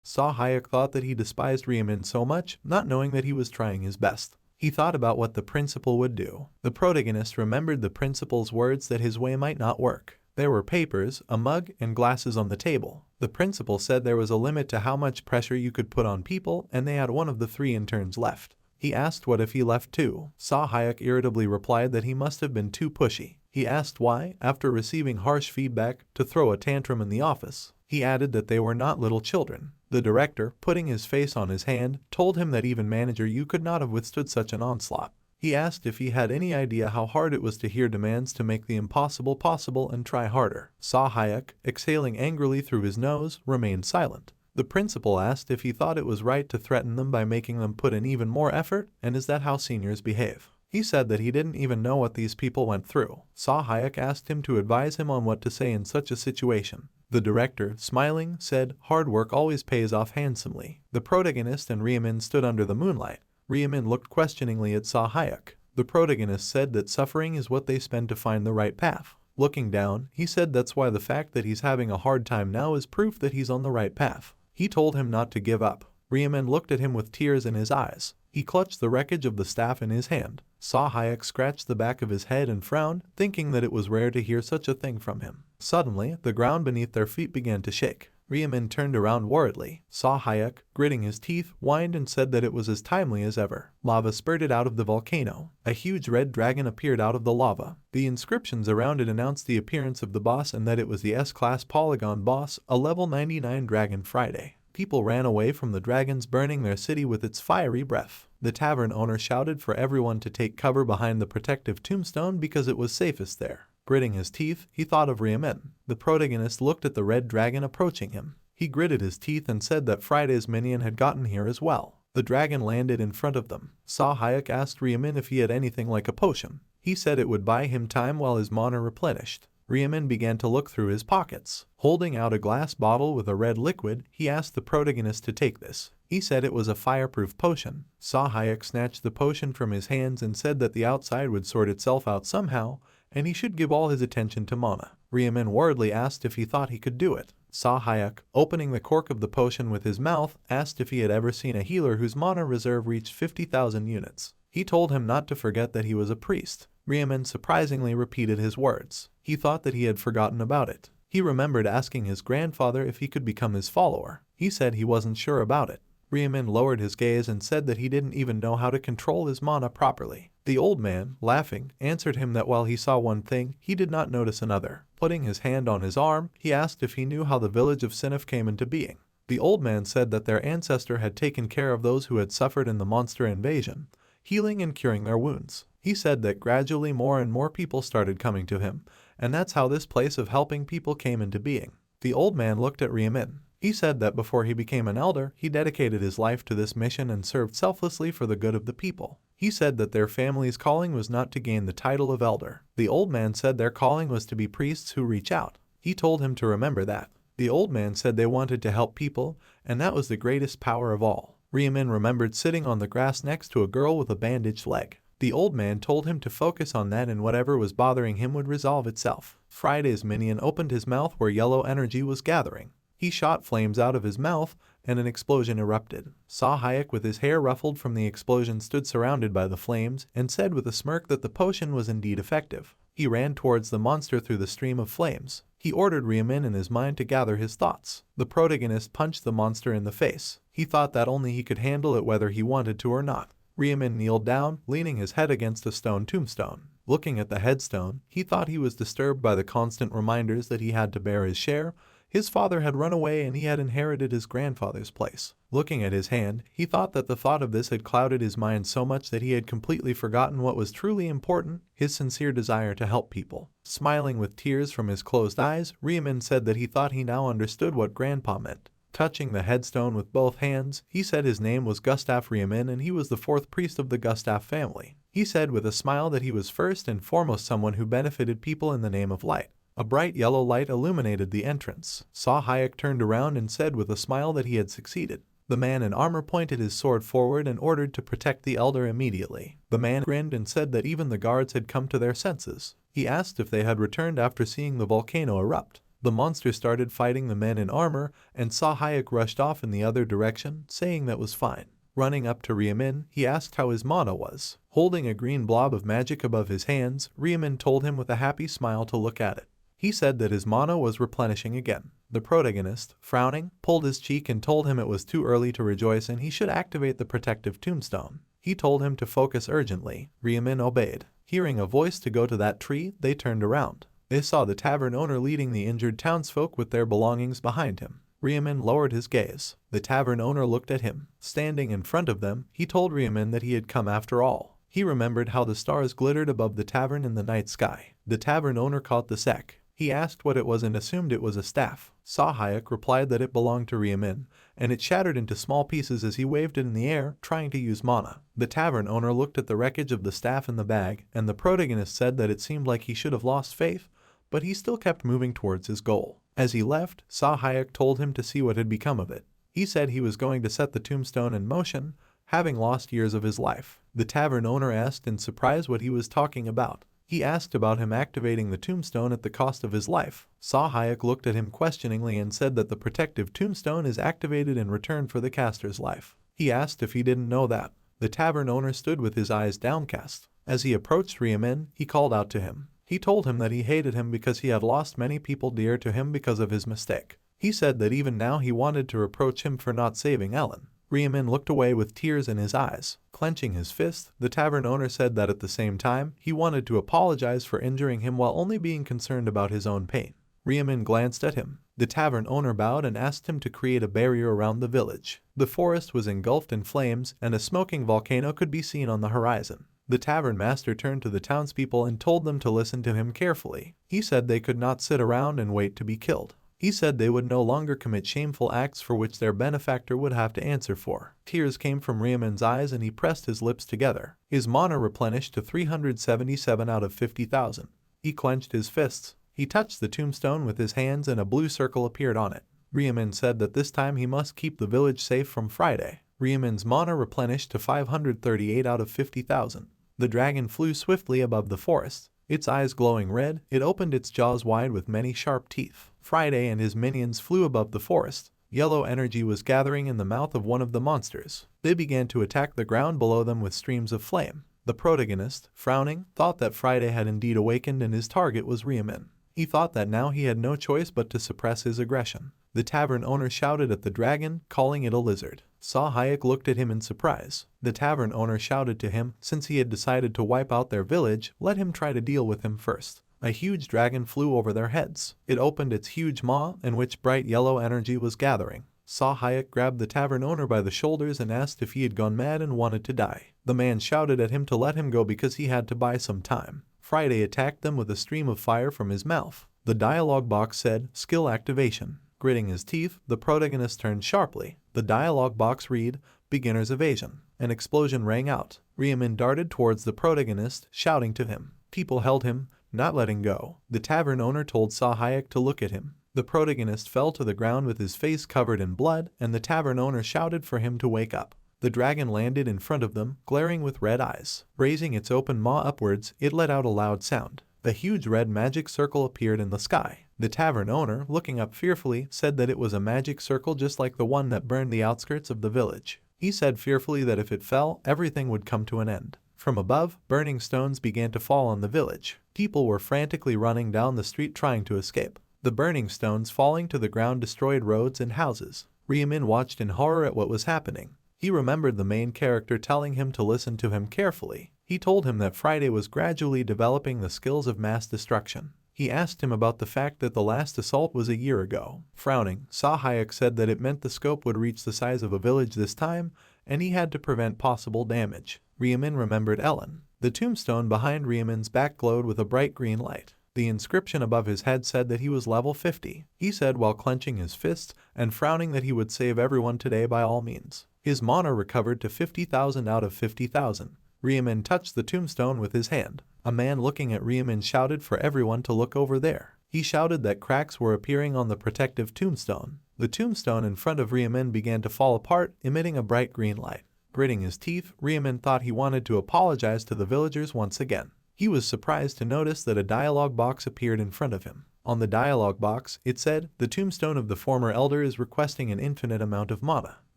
Sahayuk thought that he despised Riemin so much, not knowing that he was trying his best. He thought about what the principal would do. The protagonist remembered the principal's words that his way might not work. There were papers, a mug, and glasses on the table. The principal said there was a limit to how much pressure you could put on people, and they had one of the 3 interns left. He asked what if he left too. Sahayuk irritably replied that he must have been too pushy. He asked why, after receiving harsh feedback, to throw a tantrum in the office. He added that they were not little children. The director, putting his face on his hand, told him that even manager you could not have withstood such an onslaught. He asked if he had any idea how hard it was to hear demands to make the impossible possible and try harder. Sahayuk, exhaling angrily through his nose, remained silent. The principal asked if he thought it was right to threaten them by making them put in even more effort, and is that how seniors behave? He said that he didn't even know what these people went through. Sahayuk asked him to advise him on what to say in such a situation. The director, smiling, said, "Hard work always pays off handsomely." The protagonist and Riemann stood under the moonlight. Riemann looked questioningly at Sahayuk. The protagonist said that suffering is what they spend to find the right path. Looking down, he said that's why the fact that he's having a hard time now is proof that he's on the right path. He told him not to give up. Riemann looked at him with tears in his eyes. He clutched the wreckage of the staff in his hand. Sahayuk scratched the back of his head and frowned, thinking that it was rare to hear such a thing from him. Suddenly, the ground beneath their feet began to shake. Riemann turned around worriedly. Sahayuk, gritting his teeth, whined and said that it was as timely as ever. Lava spurted out of the volcano. A huge red dragon appeared out of the lava. The inscriptions around it announced the appearance of the boss and that it was the S-Class Polygon boss, a level 99 dragon Friday. People ran away from the dragons, burning their city with its fiery breath. The tavern owner shouted for everyone to take cover behind the protective tombstone because it was safest there. Gritting his teeth, he thought of Riemann. The protagonist looked at the red dragon approaching him. He gritted his teeth and said that Friday's minion had gotten here as well. The dragon landed in front of them. Sahayuk asked Riemann if he had anything like a potion. He said it would buy him time while his mana replenished. Riemann began to look through his pockets. Holding out a glass bottle with a red liquid, he asked the protagonist to take this. He said it was a fireproof potion. Sahayuk snatched the potion from his hands and said that the outside would sort itself out somehow, and he should give all his attention to mana. Riemann worriedly asked if he thought he could do it. Sahayuk, opening the cork of the potion with his mouth, asked if he had ever seen a healer whose mana reserve reached 50,000 units. He told him not to forget that he was a priest. Riemann surprisingly repeated his words. He thought that he had forgotten about it. He remembered asking his grandfather if he could become his follower. He said he wasn't sure about it. Riemann lowered his gaze and said that he didn't even know how to control his mana properly. The old man, laughing, answered him that while he saw one thing, he did not notice another. Putting his hand on his arm, he asked if he knew how the village of Sinif came into being. The old man said that their ancestor had taken care of those who had suffered in the monster invasion, healing and curing their wounds. He said that gradually more and more people started coming to him, and that's how this place of helping people came into being. The old man looked at Riemann. He said that before he became an elder, he dedicated his life to this mission and served selflessly for the good of the people. He said that their family's calling was not to gain the title of elder. The old man said their calling was to be priests who reach out. He told him to remember that. The old man said they wanted to help people, and that was the greatest power of all. Riemann remembered sitting on the grass next to a girl with a bandaged leg. The old man told him to focus on that and whatever was bothering him would resolve itself. Friday's minion opened his mouth where yellow energy was gathering. He shot flames out of his mouth, and an explosion erupted. Sahayuk, with his hair ruffled from the explosion, stood surrounded by the flames and said with a smirk that the potion was indeed effective. He ran towards the monster through the stream of flames. He ordered Riemann in his mind to gather his thoughts. The protagonist punched the monster in the face. He thought that only he could handle it whether he wanted to or not. Riemann kneeled down, leaning his head against a stone tombstone. Looking at the headstone, he thought he was disturbed by the constant reminders that he had to bear his share. His father had run away and he had inherited his grandfather's place. Looking at his hand, he thought that the thought of this had clouded his mind so much that he had completely forgotten what was truly important, his sincere desire to help people. Smiling with tears from his closed eyes, Riemann said that he thought he now understood what Grandpa meant. Touching the headstone with both hands, he said his name was Gustav Riemann and he was the fourth priest of the Gustav family. He said with a smile that he was first and foremost someone who benefited people in the name of light. A bright yellow light illuminated the entrance. Sahayuk turned around and said with a smile that he had succeeded. The man in armor pointed his sword forward and ordered to protect the elder immediately. The man grinned and said that even the guards had come to their senses. He asked if they had returned after seeing the volcano erupt. The monster started fighting the men in armor, and Sahayuk rushed off in the other direction, saying that was fine. Running up to Riemann, he asked how his mana was. Holding a green blob of magic above his hands, Riemann told him with a happy smile to look at it. He said that his mana was replenishing again. The protagonist, frowning, pulled his cheek and told him it was too early to rejoice and he should activate the protective tombstone. He told him to focus urgently. Riemann obeyed. Hearing a voice to go to that tree, they turned around. They saw the tavern owner leading the injured townsfolk with their belongings behind him. Riemann lowered his gaze. The tavern owner looked at him. Standing in front of them, he told Riemann that he had come after all. He remembered how the stars glittered above the tavern in the night sky. The tavern owner caught the sack. He asked what it was and assumed it was a staff. Sahayek replied that it belonged to Ryamin, and it shattered into small pieces as he waved it in the air, trying to use mana. The tavern owner looked at the wreckage of the staff in the bag, and the protagonist said that it seemed like he should have lost faith, but he still kept moving towards his goal. As he left, Sahayek told him to see what had become of it. He said he was going to set the tombstone in motion, having lost years of his life. The tavern owner asked in surprise what he was talking about. He asked about him activating the tombstone at the cost of his life. Sahayek looked at him questioningly and said that the protective tombstone is activated in return for the caster's life. He asked if he didn't know that. The tavern owner stood with his eyes downcast. As he approached Ryamin, he called out to him. He told him that he hated him because he had lost many people dear to him because of his mistake. He said that even now he wanted to reproach him for not saving Ellen. Ryamin looked away with tears in his eyes. Clenching his fist, the tavern owner said that at the same time, he wanted to apologize for injuring him while only being concerned about his own pain. Ryamin glanced at him. The tavern owner bowed and asked him to create a barrier around the village. The forest was engulfed in flames, and a smoking volcano could be seen on the horizon. The tavern master turned to the townspeople and told them to listen to him carefully. He said they could not sit around and wait to be killed. He said they would no longer commit shameful acts for which their benefactor would have to answer for. Tears came from Ryamin's eyes and he pressed his lips together. His mana replenished to 377 out of 50,000. He clenched his fists. He touched the tombstone with his hands and a blue circle appeared on it. Ryamin said that this time he must keep the village safe from Friday. Ryamin's mana replenished to 538 out of 50,000. The dragon flew swiftly above the forest. Its eyes glowing red, it opened its jaws wide with many sharp teeth. Friday and his minions flew above the forest. Yellow energy was gathering in the mouth of one of the monsters. They began to attack the ground below them with streams of flame. The protagonist, frowning, thought that Friday had indeed awakened and his target was Ryamin. He thought that now he had no choice but to suppress his aggression. The tavern owner shouted at the dragon, calling it a lizard. Sahayek looked at him in surprise. The tavern owner shouted to him, since he had decided to wipe out their village, let him try to deal with him first. A huge dragon flew over their heads. It opened its huge maw, in which bright yellow energy was gathering. Sahayek grabbed the tavern owner by the shoulders and asked if he had gone mad and wanted to die. The man shouted at him to let him go because he had to buy some time. Friday attacked them with a stream of fire from his mouth. The dialogue box said, "Skill activation." Gritting his teeth, the protagonist turned sharply. The dialogue box read, "Beginner's evasion." An explosion rang out. Ryamin darted towards the protagonist, shouting to him. People held him, not letting go. The tavern owner told Sahayek to look at him. The protagonist fell to the ground with his face covered in blood, and the tavern owner shouted for him to wake up. The dragon landed in front of them, glaring with red eyes. Raising its open maw upwards, it let out a loud sound. A huge red magic circle appeared in the sky. The tavern owner, looking up fearfully, said that it was a magic circle just like the one that burned the outskirts of the village. He said fearfully that if it fell, everything would come to an end. From above, burning stones began to fall on the village. People were frantically running down the street trying to escape. The burning stones falling to the ground destroyed roads and houses. Ryamin watched in horror at what was happening. He remembered the main character telling him to listen to him carefully. He told him that Friday was gradually developing the skills of mass destruction. He asked him about the fact that the last assault was a year ago. Frowning, Sahayek said that it meant the scope would reach the size of a village this time, and he had to prevent possible damage. Ryamin remembered Ellen. The tombstone behind Ryamin's back glowed with a bright green light. The inscription above his head said that he was level 50. He said while clenching his fists and frowning that he would save everyone today by all means. His mana recovered to 50,000 out of 50,000. Ryamin touched the tombstone with his hand. A man looking at Ryamin shouted for everyone to look over there. He shouted that cracks were appearing on the protective tombstone. The tombstone in front of Ryamin began to fall apart, emitting a bright green light. Gritting his teeth, Ryamin thought he wanted to apologize to the villagers once again. He was surprised to notice that a dialogue box appeared in front of him. On the dialogue box, it said, "The tombstone of the former elder is requesting an infinite amount of mana."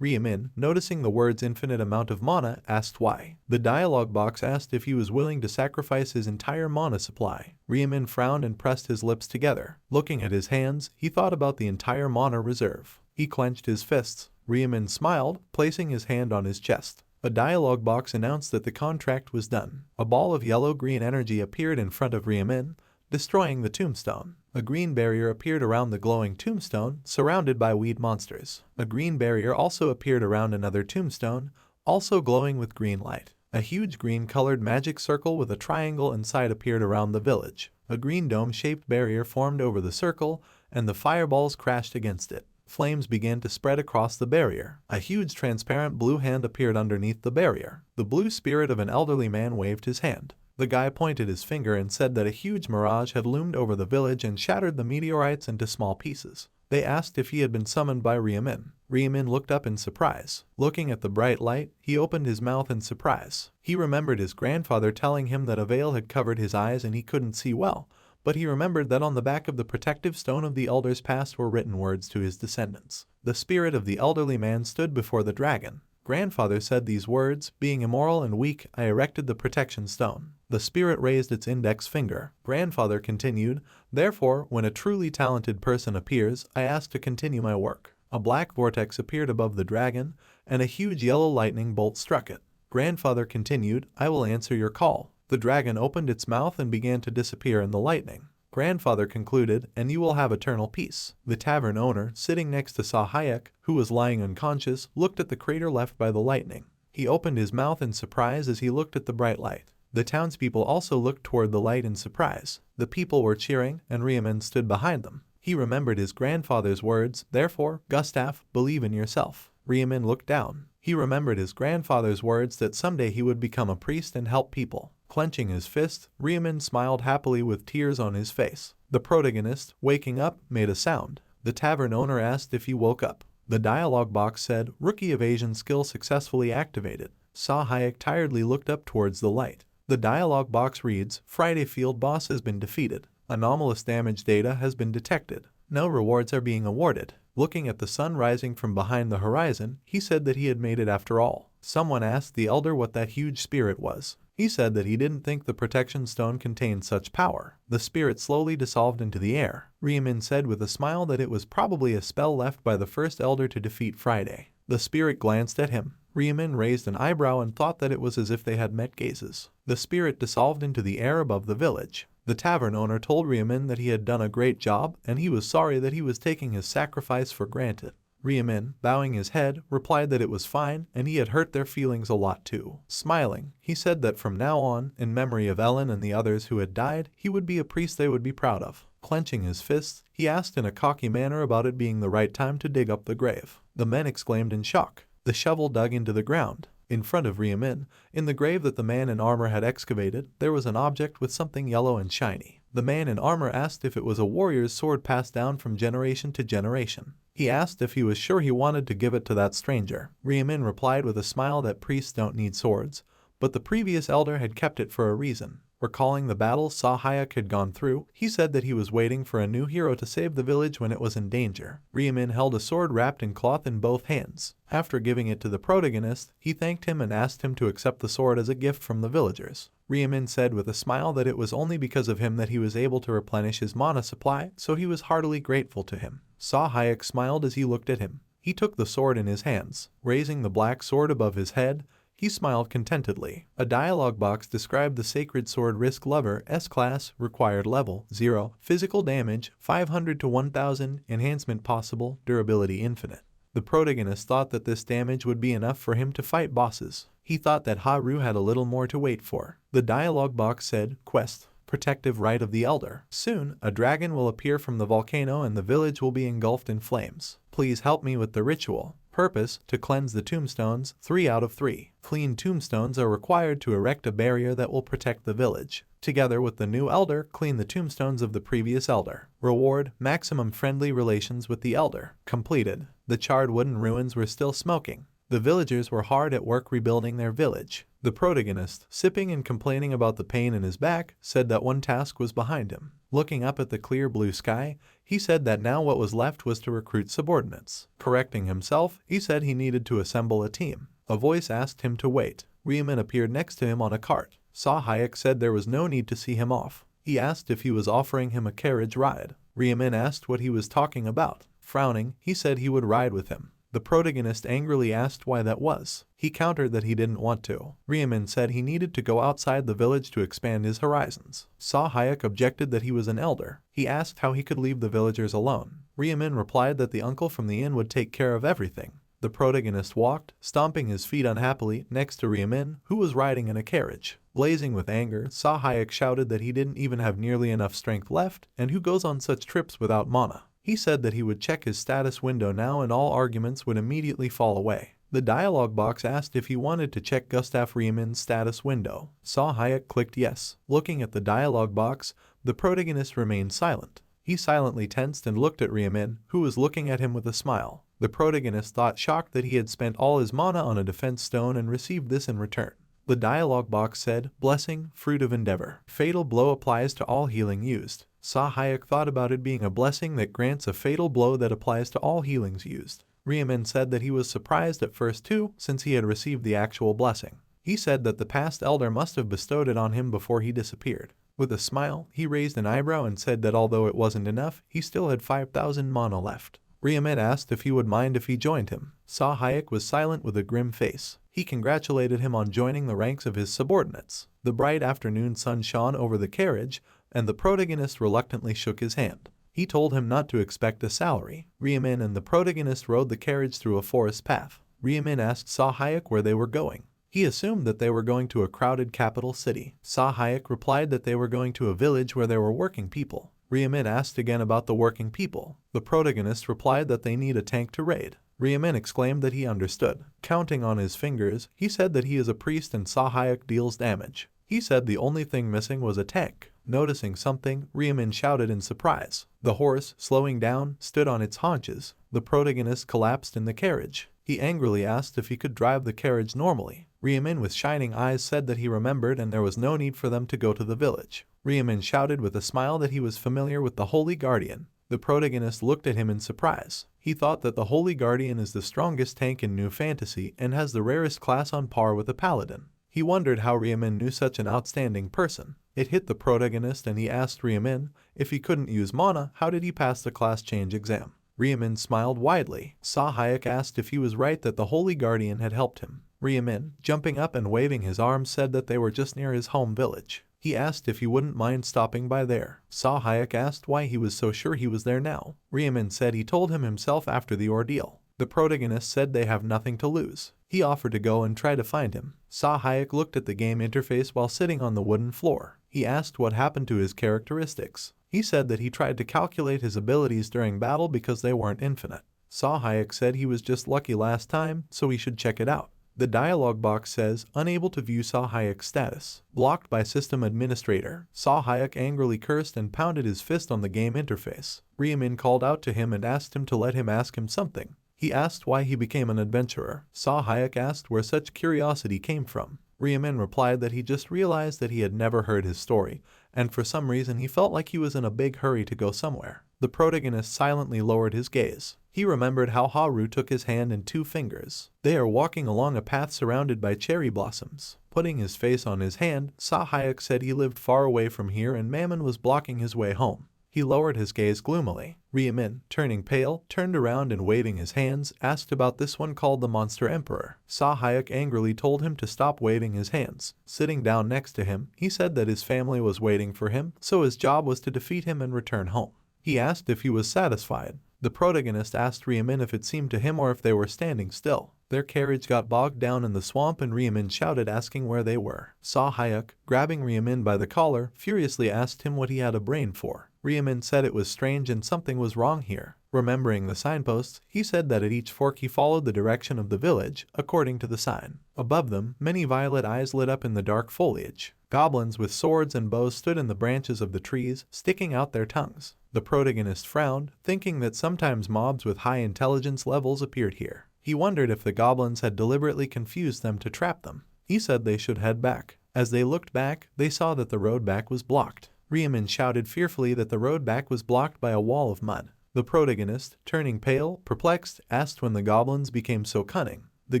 Ryamin, noticing the words infinite amount of mana, asked why. The dialogue box asked if he was willing to sacrifice his entire mana supply. Ryamin frowned and pressed his lips together. Looking at his hands, he thought about the entire mana reserve. He clenched his fists. Ryamin smiled, placing his hand on his chest. A dialogue box announced that the contract was done. A ball of yellow-green energy appeared in front of Ryamin, destroying the tombstone. A green barrier appeared around the glowing tombstone, surrounded by weed monsters. A green barrier also appeared around another tombstone, also glowing with green light. A huge green-colored magic circle with a triangle inside appeared around the village. A green dome-shaped barrier formed over the circle, and the fireballs crashed against it. Flames began to spread across the barrier. A huge transparent blue hand appeared underneath the barrier. The blue spirit of an elderly man waved his hand. The guy pointed his finger and said that a huge mirage had loomed over the village and shattered the meteorites into small pieces. They asked if he had been summoned by Reborn. Reborn looked up in surprise. Looking at the bright light, he opened his mouth in surprise. He remembered his grandfather telling him that a veil had covered his eyes and he couldn't see well, but he remembered that on the back of the protective stone of the elders past were written words to his descendants. The spirit of the elderly man stood before the dragon. Grandfather said these words, being immoral and weak, I erected the protection stone. The spirit raised its index finger. Grandfather continued, therefore, when a truly talented person appears, I ask to continue my work. A black vortex appeared above the dragon, and a huge yellow lightning bolt struck it. Grandfather continued, I will answer your call. The dragon opened its mouth and began to disappear in the lightning. Grandfather concluded, and you will have eternal peace. The tavern owner, sitting next to Sahayek, who was lying unconscious, looked at the crater left by the lightning. He opened his mouth in surprise as he looked at the bright light. The townspeople also looked toward the light in surprise. The people were cheering, and Reborn stood behind them. He remembered his grandfather's words, therefore, Gustav, believe in yourself. Reborn looked down. He remembered his grandfather's words that someday he would become a priest and help people. Clenching his fist, Reborn smiled happily with tears on his face. The protagonist, waking up, made a sound. The tavern owner asked if he woke up. The dialogue box said, Rookie evasion skill successfully activated. Sahayek tiredly looked up towards the light. The dialogue box reads, Friday field boss has been defeated. Anomalous damage data has been detected. No rewards are being awarded. Looking at the sun rising from behind the horizon, he said that he had made it after all. Someone asked the elder what that huge spirit was. He said that he didn't think the protection stone contained such power. The spirit slowly dissolved into the air. Reborn said with a smile that it was probably a spell left by the first elder to defeat Friday. The spirit glanced at him. Reborn raised an eyebrow and thought that it was as if they had met gazes. The spirit dissolved into the air above the village. The tavern owner told Reborn that he had done a great job and he was sorry that he was taking his sacrifice for granted. Reborn, bowing his head, replied that it was fine and he had hurt their feelings a lot too. Smiling, he said that from now on, in memory of Ellen and the others who had died, he would be a priest they would be proud of. Clenching his fists, he asked in a cocky manner about it being the right time to dig up the grave. The men exclaimed in shock. The shovel dug into the ground. In front of Reborn, in the grave that the man in armor had excavated, there was an object with something yellow and shiny. The man in armor asked if it was a warrior's sword passed down from generation to generation. He asked if he was sure he wanted to give it to that stranger. Reborn replied with a smile that priests don't need swords, but the previous elder had kept it for a reason. Recalling the battle Sahayek had gone through, he said that he was waiting for a new hero to save the village when it was in danger. Reborn held a sword wrapped in cloth in both hands. After giving it to the protagonist, he thanked him and asked him to accept the sword as a gift from the villagers. Reborn said with a smile that it was only because of him that he was able to replenish his mana supply, so he was heartily grateful to him. Sahayek smiled as he looked at him. He took the sword in his hands. Raising the black sword above his head, he smiled contentedly. A dialogue box described the sacred sword Risk Lover S-Class, required level 0, physical damage 500 to 1000, enhancement possible, durability infinite. The protagonist thought that this damage would be enough for him to fight bosses. He thought that Haru had a little more to wait for. The dialogue box said, Quest, Protective Right of the Elder. Soon, a dragon will appear from the volcano and the village will be engulfed in flames. Please help me with the ritual. Purpose, to cleanse the tombstones, 3 out of 3. Clean tombstones are required to erect a barrier that will protect the village. Together with the new elder, clean the tombstones of the previous elder. Reward, maximum friendly relations with the elder. Completed. The charred wooden ruins were still smoking. The villagers were hard at work rebuilding their village. The protagonist, sipping and complaining about the pain in his back, said that one task was behind him. Looking up at the clear blue sky, he said that now what was left was to recruit subordinates. Correcting himself, he said he needed to assemble a team. A voice asked him to wait. Reborn appeared next to him on a cart. Sahayek said there was no need to see him off. He asked if he was offering him a carriage ride. Reborn asked what he was talking about. Frowning, he said he would ride with him. The protagonist angrily asked why that was. He countered that he didn't want to. Reborn said he needed to go outside the village to expand his horizons. Sahayek objected that he was an elder. He asked how he could leave the villagers alone. Reborn replied that the uncle from the inn would take care of everything. The protagonist walked, stomping his feet unhappily, next to Riemin, who was riding in a carriage. Blazing with anger, Sahayek shouted that he didn't even have nearly enough strength left, and who goes on such trips without mana. He said that he would check his status window now and all arguments would immediately fall away. The dialogue box asked if he wanted to check Gustav Riemin's status window. Sahayek clicked yes. Looking at the dialogue box, the protagonist remained silent. He silently tensed and looked at Riemin, who was looking at him with a smile. The protagonist thought shocked that he had spent all his mana on a defense stone and received this in return. The dialogue box said, "Blessing, fruit of endeavor. Fatal blow applies to all healing used." Sahayek thought about it being a blessing that grants a fatal blow that applies to all healings used. Riemin said that he was surprised at first too, since he had received the actual blessing. He said that the past elder must have bestowed it on him before he disappeared. With a smile, he raised an eyebrow and said that although it wasn't enough, he still had 5,000 mana left. Riemin asked if he would mind if he joined him. Sahayek was silent with a grim face. He congratulated him on joining the ranks of his subordinates. The bright afternoon sun shone over the carriage, and the protagonist reluctantly shook his hand. He told him not to expect a salary. Riemin and the protagonist rode the carriage through a forest path. Riemin asked Sahayek where they were going. He assumed that they were going to a crowded capital city. Sahayek replied that they were going to a village where there were working people. Riemin asked again about the working people. The protagonist replied that they need a tank to raid. Riemin exclaimed that he understood. Counting on his fingers, he said that he is a priest and Sahayek deals damage. He said the only thing missing was a tank. Noticing something, Riemin shouted in surprise. The horse, slowing down, stood on its haunches. The protagonist collapsed in the carriage. He angrily asked if he could drive the carriage normally. Riemin with shining eyes said that he remembered and there was no need for them to go to the village. Riemin shouted with a smile that he was familiar with the Holy Guardian. The protagonist looked at him in surprise. He thought that the Holy Guardian is the strongest tank in New Fantasy and has the rarest class on par with a paladin. He wondered how Riemin knew such an outstanding person. It hit the protagonist and he asked Riemin if he couldn't use mana, how did he pass the class change exam? Riemin smiled widely. Sahayek asked if he was right that the Holy Guardian had helped him. Riemin, jumping up and waving his arms, said that they were just near his home village. He asked if he wouldn't mind stopping by there. Sahayek asked why he was so sure he was there now. Riemin said he told him himself after the ordeal. The protagonist said they have nothing to lose. He offered to go and try to find him. Sahayek looked at the game interface while sitting on the wooden floor. He asked what happened to his characteristics. He said that he tried to calculate his abilities during battle because they weren't infinite. Sahayek said he was just lucky last time, so he should check it out. The dialog box says, unable to view Sahayek's status. Blocked by system administrator. Sahayek angrily cursed and pounded his fist on the game interface. Riemin called out to him and asked him to let him ask him something. He asked why he became an adventurer. Sahayek asked where such curiosity came from. Riemin replied that he just realized that he had never heard his story, and for some reason he felt like he was in a big hurry to go somewhere. The protagonist silently lowered his gaze. He remembered how Haru took his hand in 2 fingers. They are walking along a path surrounded by cherry blossoms. Putting his face on his hand, Sahayek said he lived far away from here and Mammon was blocking his way home. He lowered his gaze gloomily. Riemin, turning pale, turned around and waving his hands, asked about this one called the Monster Emperor. Sahayek angrily told him to stop waving his hands. Sitting down next to him, he said that his family was waiting for him, so his job was to defeat him and return home. He asked if he was satisfied. The protagonist asked Riemin if it seemed to him or if they were standing still. Their carriage got bogged down in the swamp and Riemin shouted asking where they were. Sahayek, grabbing Riemin by the collar, furiously asked him what he had a brain for. Riemin said it was strange and something was wrong here. Remembering the signposts, he said that at each fork he followed the direction of the village, according to the sign. Above them, many violet eyes lit up in the dark foliage. Goblins with swords and bows stood in the branches of the trees, sticking out their tongues. The protagonist frowned, thinking that sometimes mobs with high intelligence levels appeared here. He wondered if the goblins had deliberately confused them to trap them. He said they should head back. As they looked back, they saw that the road back was blocked. Riemin shouted fearfully that the road back was blocked by a wall of mud. The protagonist, turning pale, perplexed, asked when the goblins became so cunning. The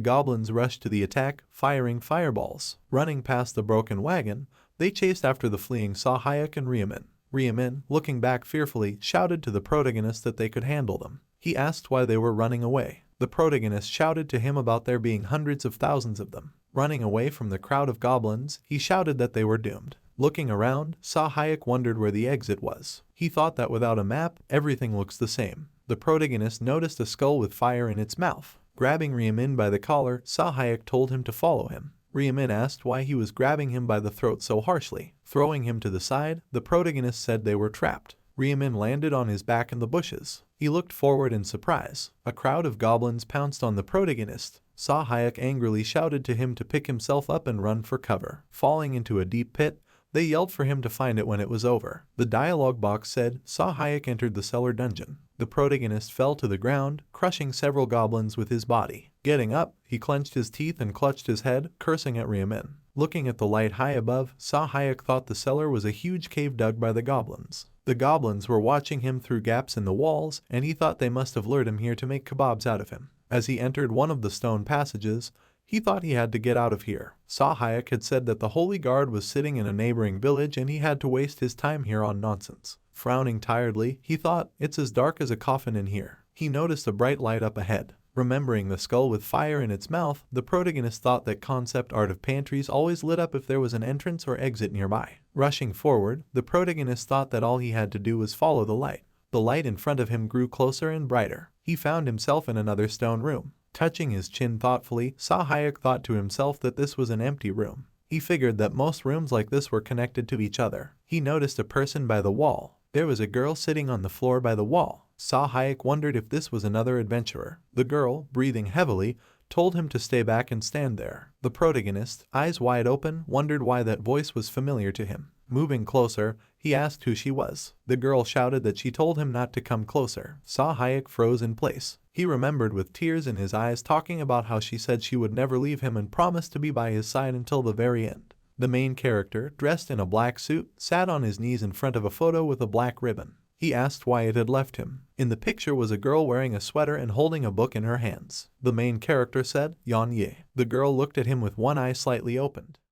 goblins rushed to the attack, firing fireballs. Running past the broken wagon, they chased after the fleeing Sahayek and Riemin. Riemin, looking back fearfully, shouted to the protagonist that they could handle them. He asked why they were running away. The protagonist shouted to him about there being hundreds of thousands of them. Running away from the crowd of goblins, he shouted that they were doomed. Looking around, Sahayek wondered where the exit was. He thought that without a map, everything looks the same. The protagonist noticed a skull with fire in its mouth. Grabbing Riemin by the collar, Sahayek told him to follow him. Riemin asked why he was grabbing him by the throat so harshly. Throwing him to the side, the protagonist said they were trapped. Riemin landed on his back in the bushes. He looked forward in surprise. A crowd of goblins pounced on the protagonist. Sahayek angrily shouted to him to pick himself up and run for cover. Falling into a deep pit, they yelled for him to find it when it was over. The dialogue box said, Sahayek entered the cellar dungeon. The protagonist fell to the ground, crushing several goblins with his body. Getting up, he clenched his teeth and clutched his head, cursing at Riemin. Looking at the light high above, Sahayek thought the cellar was a huge cave dug by the goblins. The goblins were watching him through gaps in the walls, and he thought they must have lured him here to make kebabs out of him. As he entered one of the stone passages, he thought he had to get out of here. Sahayek had said that the Holy Guard was sitting in a neighboring village and he had to waste his time here on nonsense. Frowning tiredly, he thought, it's as dark as a coffin in here. He noticed a bright light up ahead. Remembering the skull with fire in its mouth, the protagonist thought that concept art of pantries always lit up if there was an entrance or exit nearby. Rushing forward, the protagonist thought that all he had to do was follow the light. The light in front of him grew closer and brighter. He found himself in another stone room. Touching his chin thoughtfully, Sahayek thought to himself that this was an empty room. He figured that most rooms like this were connected to each other. He noticed a person by the wall. There was a girl sitting on the floor by the wall. Sahayek wondered if this was another adventurer. The girl, breathing heavily, told him to stay back and stand there. The protagonist, eyes wide open, wondered why that voice was familiar to him. Moving closer, he asked who she was. The girl shouted that she told him not to come closer. Sahayek froze in place. He remembered with tears in his eyes talking about how she said she would never leave him and promised to be by his side until the very end. The main character, dressed in a black suit, sat on his knees in front of a photo with a black ribbon. He asked why it had left him. In the picture was a girl wearing a sweater and holding a book in her hands. The main character said, Yan Ye. The girl looked at him with one eye slightly opened.